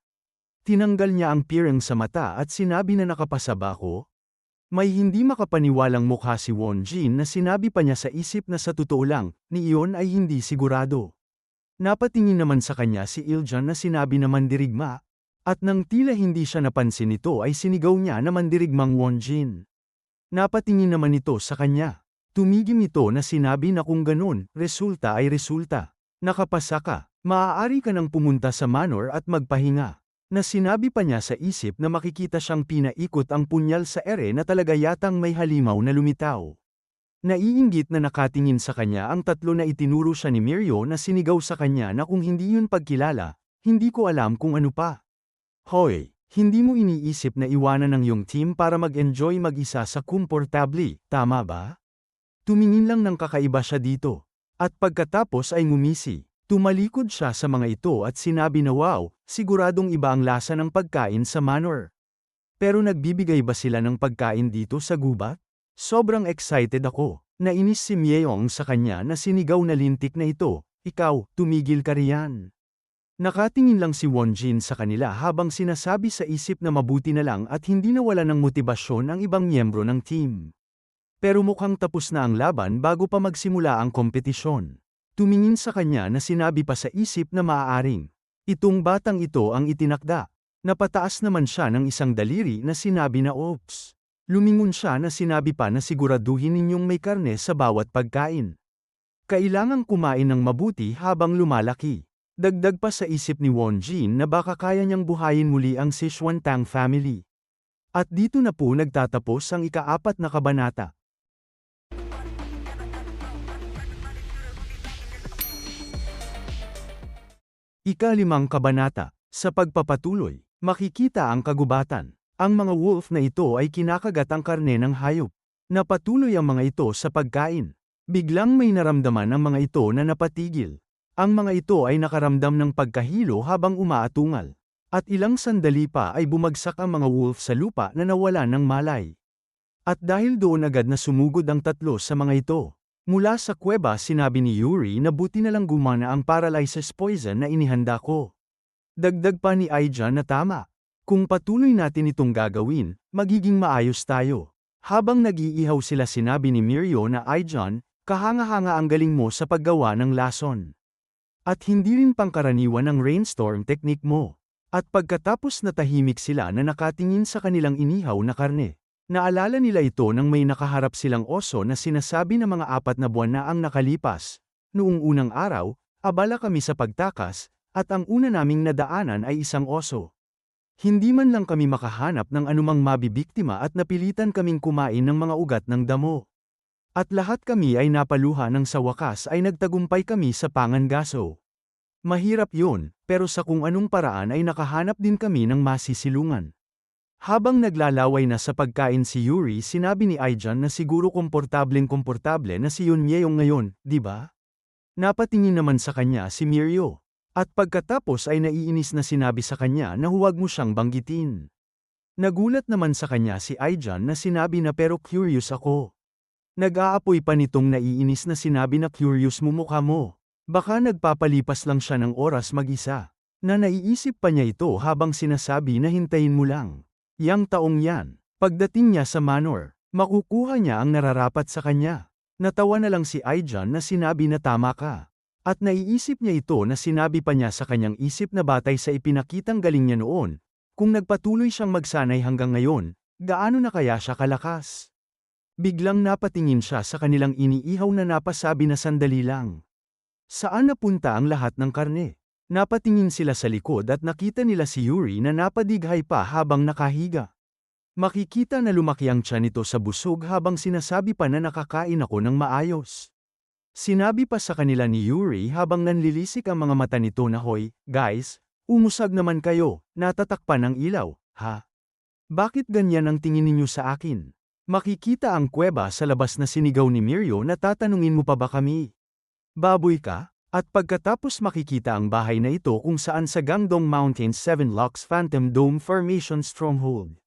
Tinanggal niya ang piring sa mata at sinabi na nakapasa ba ako? May hindi makapaniwalang mukha si Wonjin na sinabi pa niya sa isip na sa totoo lang, ni iyon ay hindi sigurado. Napatingin naman sa kanya si Iljan na sinabi na mandirigma, at nang tila hindi siya napansin ito ay sinigaw niya na mandirigmang Wonjin. Napatingin naman ito sa kanya. Tumigim ito na sinabi na kung ganun, resulta ay resulta. Nakapasa ka, maaari ka nang pumunta sa manor at magpahinga. Na sinabi pa niya sa isip na makikita siyang pinaikot ang punyal sa ere na talaga yatang may halimaw na lumitaw. Naiinggit na nakatingin sa kanya ang tatlo na itinuro siya ni Mirio na sinigaw sa kanya na kung hindi yun pagkilala, hindi ko alam kung ano pa. Hoy, hindi mo iniisip na iwanan ang iyong team para mag-enjoy mag-isa sa komportable, tama ba? Tumingin lang ng kakaiba siya dito. At pagkatapos ay ngumisi. Tumalikod siya sa mga ito at sinabi na wow, siguradong iba ang lasa ng pagkain sa manor. Pero nagbibigay ba sila ng pagkain dito sa gubat? Sobrang excited ako. Nainis si Myeong sa kanya na sinigaw na lintik na ito, ikaw, tumigil ka riyan. Nakatingin lang si Wonjin sa kanila habang sinasabi sa isip na mabuti na lang at hindi nawala ng motibasyon ang ibang miyembro ng team. Pero mukhang tapos na ang laban bago pa magsimula ang kompetisyon. Tumingin sa kanya na sinabi pa sa isip na maaaring, itong batang ito ang itinakda. Napataas naman siya ng isang daliri na sinabi na oops. Lumingon siya na sinabi pa na siguraduhin ninyong may karne sa bawat pagkain. Kailangang kumain ng mabuti habang lumalaki. Dagdag pa sa isip ni Wonjin na baka kaya niyang buhayin muli ang Sichuan Tang family. At dito na po nagtatapos ang ika-4 na kabanata. Ika-5 kabanata. Sa pagpapatuloy, makikita ang kagubatan. Ang mga wolf na ito ay kinakagat ang karne ng hayop. Napatuloy ang mga ito sa pagkain. Biglang may naramdaman ang mga ito na napatigil. Ang mga ito ay nakaramdam ng pagkahilo habang umaatungal. At ilang sandali pa ay bumagsak ang mga wolf sa lupa na nawalan ng malay. At dahil doon agad na sumugod ang tatlo sa mga ito. Mula sa kuweba sinabi ni Yuri na buti na lang gumana ang paralysis poison na inihanda ko. Dagdag pa ni Aijan na tama. Kung patuloy natin itong gagawin, magiging maayos tayo. Habang nag-iihaw sila sinabi ni Mirio na Aijan, kahanga-hanga ang galing mo sa paggawa ng lason. At hindi rin pangkaraniwan ang rainstorm technique mo. At pagkatapos natahimik sila na nakatingin sa kanilang inihaw na karne. Naalala nila ito nang may nakaharap silang oso na sinasabi na mga 4 na buwan na ang nakalipas. Noong unang araw, abala kami sa pagtakas, at ang una naming nadaanan ay isang oso. Hindi man lang kami makahanap ng anumang mabibiktima at napilitan kaming kumain ng mga ugat ng damo. At lahat kami ay napaluha nang sa wakas ay nagtagumpay kami sa pangangaso. Mahirap yun, pero sa kung anong paraan ay nakahanap din kami ng masisilungan. Habang naglalaway na sa pagkain si Yuri sinabi ni Aijan na siguro komportableng-komportable na si Yun Myeyong ngayon, di ba? Napatingin naman sa kanya si Mirio. At pagkatapos ay naiinis na sinabi sa kanya na huwag mo siyang banggitin. Nagulat naman sa kanya si Aijan na sinabi na pero curious ako. Nag-aapoy pa nitong naiinis na sinabi na curious mo mukha mo. Baka nagpapalipas lang siya ng oras mag-isa. Na naiisip pa niya ito habang sinasabi na hintayin mo lang. Yang taong yan, pagdating niya sa manor, makukuha niya ang nararapat sa kanya. Natawa na lang si Aijan na sinabi na tama ka. At naiisip niya ito na sinabi pa niya sa kanyang isip na batay sa ipinakitang galing niya noon, kung nagpatuloy siyang magsanay hanggang ngayon, gaano na kaya siya kalakas? Biglang napatingin siya sa kanilang iniihaw na napasabi na sandali lang. Saan napunta ang lahat ng karne? Napatingin sila sa likod at nakita nila si Yuri na napadighay pa habang nakahiga. Makikita na lumaki ang tiyan nito sa busog habang sinasabi pa na nakakain ako ng maayos. Sinabi pa sa kanila ni Yuri habang nanlilisik ang mga mata nito na hoy, guys, umusag naman kayo, natatakpan ng ilaw, ha? Bakit ganyan ang tingin ninyo sa akin? Makikita ang kuweba sa labas na sinigaw ni Mirio na tatanungin mo pa ba kami? Baboy ka? At pagkatapos makikita ang bahay na ito kung saan sa Gangdong Mountains 7 Locks Phantom Dome Formation Stronghold.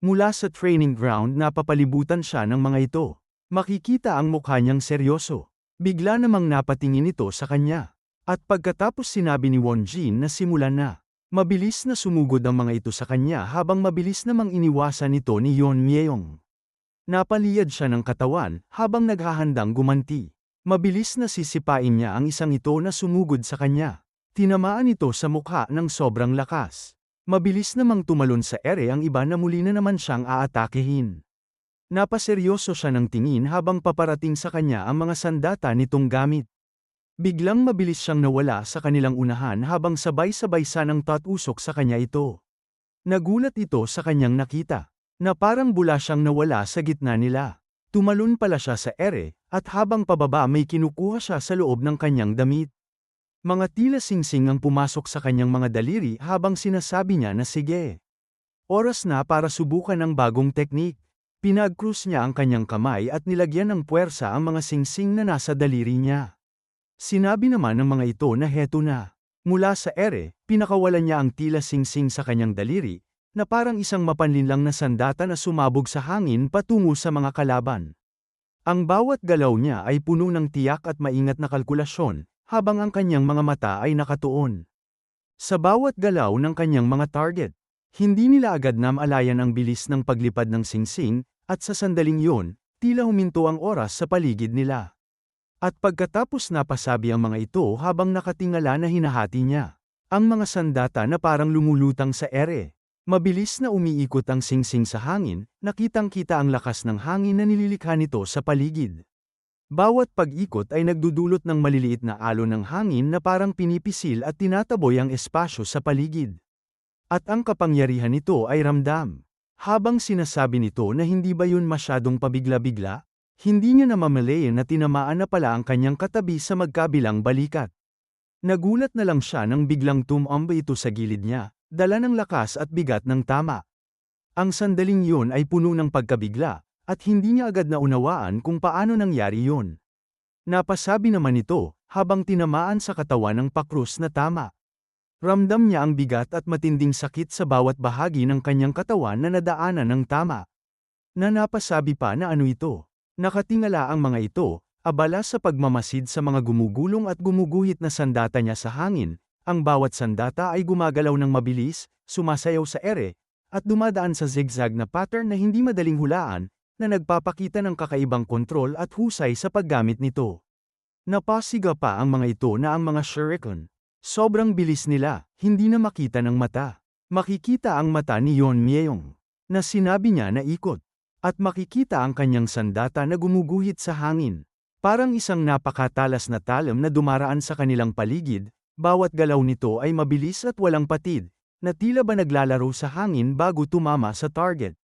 Mula sa training ground napapalibutan siya ng mga ito. Makikita ang mukha niyang seryoso. Bigla namang napatingin ito sa kanya. At pagkatapos sinabi ni Wonjin na simulan na. Mabilis na sumugod ang mga ito sa kanya habang mabilis namang iniwasan ito ni Yeon Myeyong. Napaliyad siya ng katawan habang naghahandang gumanti. Mabilis na sisipain niya ang isang ito na sumugod sa kanya. Tinamaan ito sa mukha ng sobrang lakas. Mabilis namang tumalon sa ere ang iba na muli na naman siyang aatakehin. Napaseryoso siya ng tingin habang paparating sa kanya ang mga sandata nitong gamit. Biglang mabilis siyang nawala sa kanilang unahan habang sabay-sabay sanang tatusok sa kanya ito. Nagulat ito sa kanyang nakita, na parang bula siyang nawala sa gitna nila. Tumalon pala siya sa ere, at habang pababa may kinukuha siya sa loob ng kanyang damit. Mga tila singsing ang pumasok sa kanyang mga daliri habang sinasabi niya na sige. Oras na para subukan ang bagong teknik. Pinag-cruise niya ang kanyang kamay at nilagyan ng puwersa ang mga singsing na nasa daliri niya. Sinabi naman ng mga ito na heto na. Mula sa ere, pinakawalan niya ang tila singsing sa kanyang daliri, na parang isang mapanlinlang na sandata na sumabog sa hangin patungo sa mga kalaban. Ang bawat galaw niya ay puno ng tiyak at maingat na kalkulasyon, habang ang kanyang mga mata ay nakatuon sa bawat galaw ng kanyang mga target. Hindi nila agad na maalayan ang bilis ng paglipad ng singsing, at sa sandaling yun, tila huminto ang oras sa paligid nila. At pagkatapos napasabi ang mga ito habang nakatingala na hinahati niya ang mga sandata na parang lumulutang sa ere. Mabilis na umiikot ang singsing sa hangin, nakitang-kita ang lakas ng hangin na nililikha nito sa paligid. Bawat pag-ikot ay nagdudulot ng maliliit na alon ng hangin na parang pinipisil at tinataboy ang espasyo sa paligid. At ang kapangyarihan nito ay ramdam. Habang sinasabi nito na hindi ba yun masyadong pabigla-bigla, hindi niya namamalayan na tinamaan na pala ang kanyang katabi sa magkabilang balikat. Nagulat na lang siya nang biglang tumamba ito sa gilid niya, dala ng lakas at bigat ng tama. Ang sandaling yun ay puno ng pagkabigla, at hindi niya agad naunawaan kung paano nangyari yun. Napasabi naman ito, habang tinamaan sa katawan ng pakrus na tama. Ramdam niya ang bigat at matinding sakit sa bawat bahagi ng kanyang katawan na nadaanan ng tama. Na napasabi pa na ano ito. Nakatingala ang mga ito, abala sa pagmamasid sa mga gumugulong at gumuguhit na sandata niya sa hangin. Ang bawat sandata ay gumagalaw ng mabilis, sumasayaw sa ere, at dumadaan sa zigzag na pattern na hindi madaling hulaan, na nagpapakita ng kakaibang kontrol at husay sa paggamit nito. Napasiga pa ang mga ito na ang mga shuriken. Sobrang bilis nila, hindi na makita ng mata. Makikita ang mata ni Yeon Myeong, na sinabi niya na ikot. At makikita ang kanyang sandata na gumuguhit sa hangin. Parang isang napakatalas na talam na dumaraan sa kanilang paligid, bawat galaw nito ay mabilis at walang patid, na tila ba naglalaro sa hangin bago tumama sa target.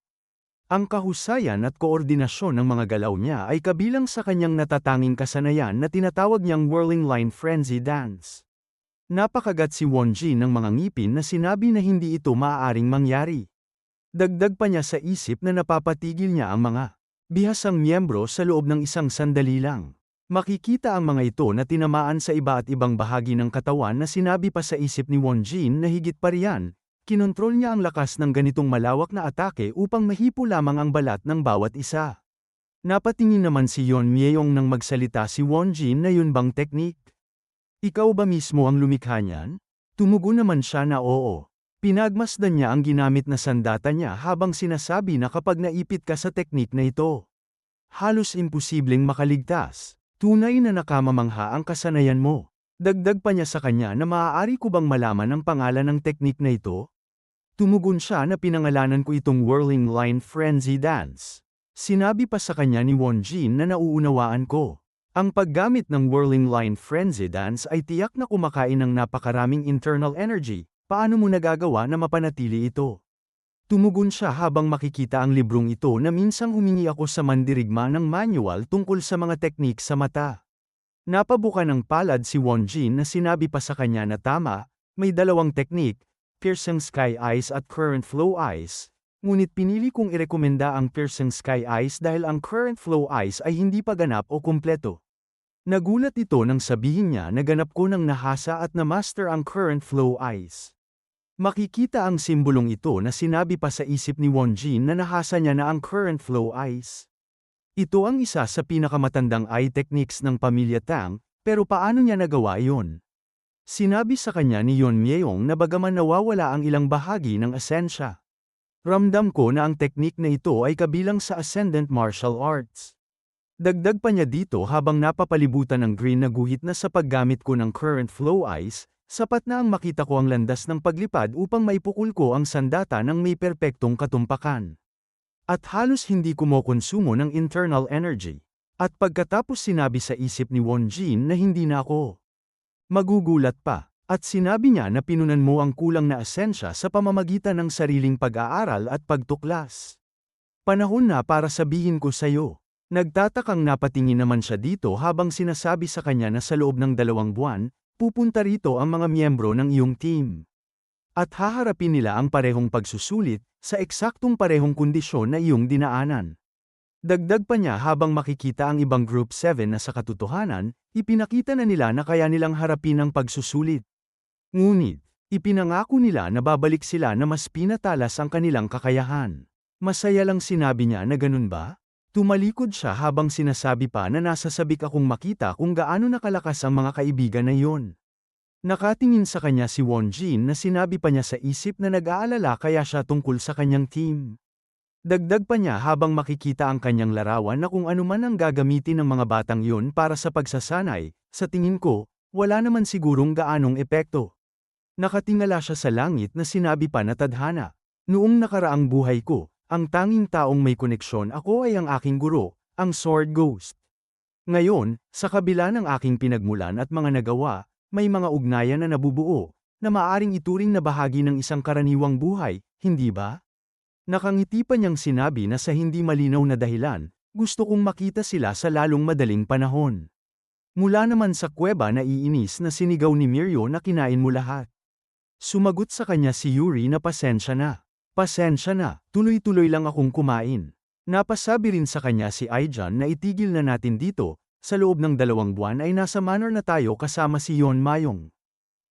Ang kahusayan at koordinasyon ng mga galaw niya ay kabilang sa kanyang natatanging kasanayan na tinatawag niyang whirling line frenzy dance. Napakagat si Wonjin ng mga ngipin na sinabi na hindi ito maaaring mangyari. Dagdag pa niya sa isip na napapatigil niya ang mga bihasang miyembro sa loob ng isang sandali lang. Makikita ang mga ito na tinamaan sa iba at ibang bahagi ng katawan na sinabi pa sa isip ni Wonjin na higit pa riyan, kinontrol niya ang lakas ng ganitong malawak na atake upang mahipo lamang ang balat ng bawat isa. Napatingin naman si Yeon Myeong nang magsalita si Wonjin na yun bang teknik? Ikaw ba mismo ang lumikha niyan? Tumugon naman siya na oo. Pinagmasdan niya ang ginamit na sandata niya habang sinasabi na kapag naipit ka sa teknik na ito, halos imposibleng makaligtas. Tunay na nakamamangha ang kasanayan mo. Dagdag pa niya sa kanya na maaari ko bang malaman ang pangalan ng teknik na ito? Tumugon siya na pinangalanan ko itong whirling line frenzy dance. Sinabi pa sa kanya ni Wonjin na nauunawaan ko. Ang paggamit ng whirling line frenzy dance ay tiyak na kumakain ng napakaraming internal energy. Paano mo nagagawa na mapanatili ito? Tumugon siya habang makikita ang librong ito na minsang humingi ako sa mandirigma ng manual tungkol sa mga teknik sa mata. Napabuka ng palad si Wonjin na sinabi pa sa kanya na tama, may dalawang teknik, piercing sky eyes at current flow eyes. Ngunit pinili kong irekomenda ang piercing sky eyes dahil ang current flow eyes ay hindi pa ganap o kumpleto. Nagulat ito nang sabihin niya na ganap ko ng nahasa at na-master ang current flow eyes. Makikita ang simbolong ito na sinabi pa sa isip ni Wonjin na nahasa niya na ang current flow eyes. Ito ang isa sa pinakamatandang eye techniques ng pamilya Tang, pero paano niya nagawa iyon? Sinabi sa kanya ni Yeon Myeong na bagaman nawawala ang ilang bahagi ng esensya. Ramdam ko na ang teknik na ito ay kabilang sa ascendant martial arts. Dagdag pa niya dito habang napapalibutan ng green na guhit na sa paggamit ko ng current flow eyes, sapat na ang makita ko ang landas ng paglipad upang maipukul ko ang sandata ng may perpektong katumpakan. At halos hindi kumokonsumo ng internal energy. At pagkatapos sinabi sa isip ni Wonjin na hindi na ako Magugulat pa. At sinabi niya na pinunan mo ang kulang na asensya sa pamamagitan ng sariling pag-aaral at pagtuklas. Panahon na para sabihin ko sa'yo. Nagtatakang napatingin naman siya dito habang sinasabi sa kanya na sa loob ng 2 buwan, pupunta rito ang mga miyembro ng iyong team. At haharapin nila ang parehong pagsusulit, sa eksaktong parehong kondisyon na iyong dinaanan. Dagdag pa niya habang makikita ang ibang Group 7 na sa katotohanan, ipinakita na nila na kaya nilang harapin ang pagsusulit. Ngunit, ipinangako nila na babalik sila na mas pinatalas ang kanilang kakayahan. Masaya lang sinabi niya na ganun ba? Tumalikod siya habang sinasabi pa na nasasabik akong makita kung gaano nakalakas ang mga kaibigan na iyon. Nakatingin sa kanya si Wonjin na sinabi pa niya sa isip na nag-aalala kaya siya tungkol sa kanyang team. Dagdag pa niya habang makikita ang kanyang larawan na kung ano man ang gagamitin ng mga batang yun para sa pagsasanay, sa tingin ko, wala naman sigurong gaanong epekto. Nakatingala siya sa langit na sinabi pa na tadhana. Noong nakaraang buhay ko, ang tanging taong may koneksyon ako ay ang aking guro, ang Sword Ghost. Ngayon, sa kabila ng aking pinagmulan at mga nagawa, may mga ugnayan na nabubuo, na maaring ituring na bahagi ng isang karaniwang buhay, hindi ba? Nakangiti pa niyang sinabi na sa hindi malinaw na dahilan, gusto kong makita sila sa lalong madaling panahon. Mula naman sa kuweba na iinis na sinigaw ni Miryo na kinain mo lahat. Sumagot sa kanya si Yuri na pasensya na. Pasensya na, tuloy-tuloy lang akong kumain. Napasabi rin sa kanya si Aijan na itigil na natin dito, sa loob ng 2 buwan ay nasa manor na tayo kasama si Yon Mayong.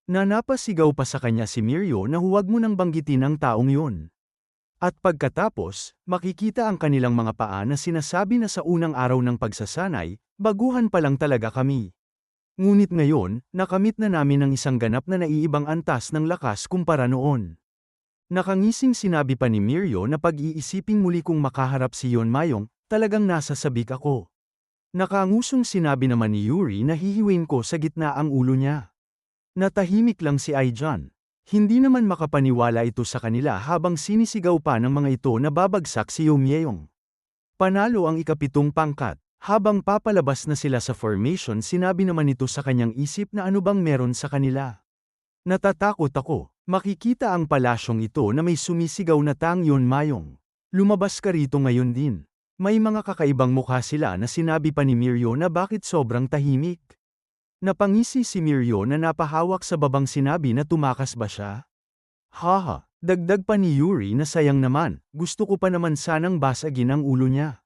Napasigaw pa sa kanya si Miryo na huwag mo nang banggitin ang taong yun. At pagkatapos, makikita ang kanilang mga paa na sinasabi na sa unang araw ng pagsasanay, baguhan pa lang talaga kami. Ngunit ngayon, nakamit na namin ang isang ganap na naiibang antas ng lakas kumpara noon. Nakangising sinabi pa ni Miryo na pag-iisiping muli kong makaharap si Yon Mayong, talagang nasasabik ako. Nakangusong sinabi naman ni Yuri na hihiwin ko sa gitna ang ulo niya. Natahimik lang si Aijan. Hindi naman makapaniwala ito sa kanila habang sinisigaw pa ng mga ito na babagsak si Yomyeong. Panalo ang ika-7 pangkat. Habang papalabas na sila sa formation sinabi naman ito sa kanyang isip na ano bang meron sa kanila. Natatakot ako, makikita ang palasyong ito na may sumisigaw na Tang Yon Mayong. Lumabas ka rito ngayon din. May mga kakaibang mukha sila na sinabi pa ni Miryo na bakit sobrang tahimik. Napangisi si Miryo na napahawak sa babang sinabi na tumakas ba siya? Haha, dagdag pa ni Yuri na sayang naman, gusto ko pa naman sanang basagin ang ulo niya.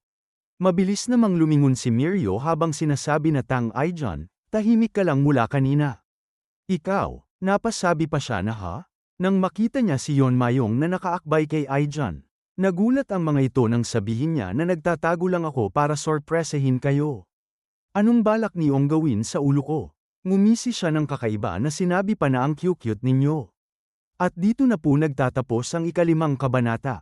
Mabilis namang lumingon si Miryo habang sinasabi na Tang Aijan, tahimik ka lang mula kanina. Ikaw, napasabi pa siya na ha? Nang makita niya si Yon Mayong na nakaakbay kay Aijan. Nagulat ang mga ito nang sabihin niya na nagtatago lang ako para sorpresahin kayo. Anong balak niyong gawin sa ulo ko? Ngumisi siya ng kakaiba na sinabi pa na ang cute-cute ninyo. At dito na po nagtatapos ang ika-5 kabanata.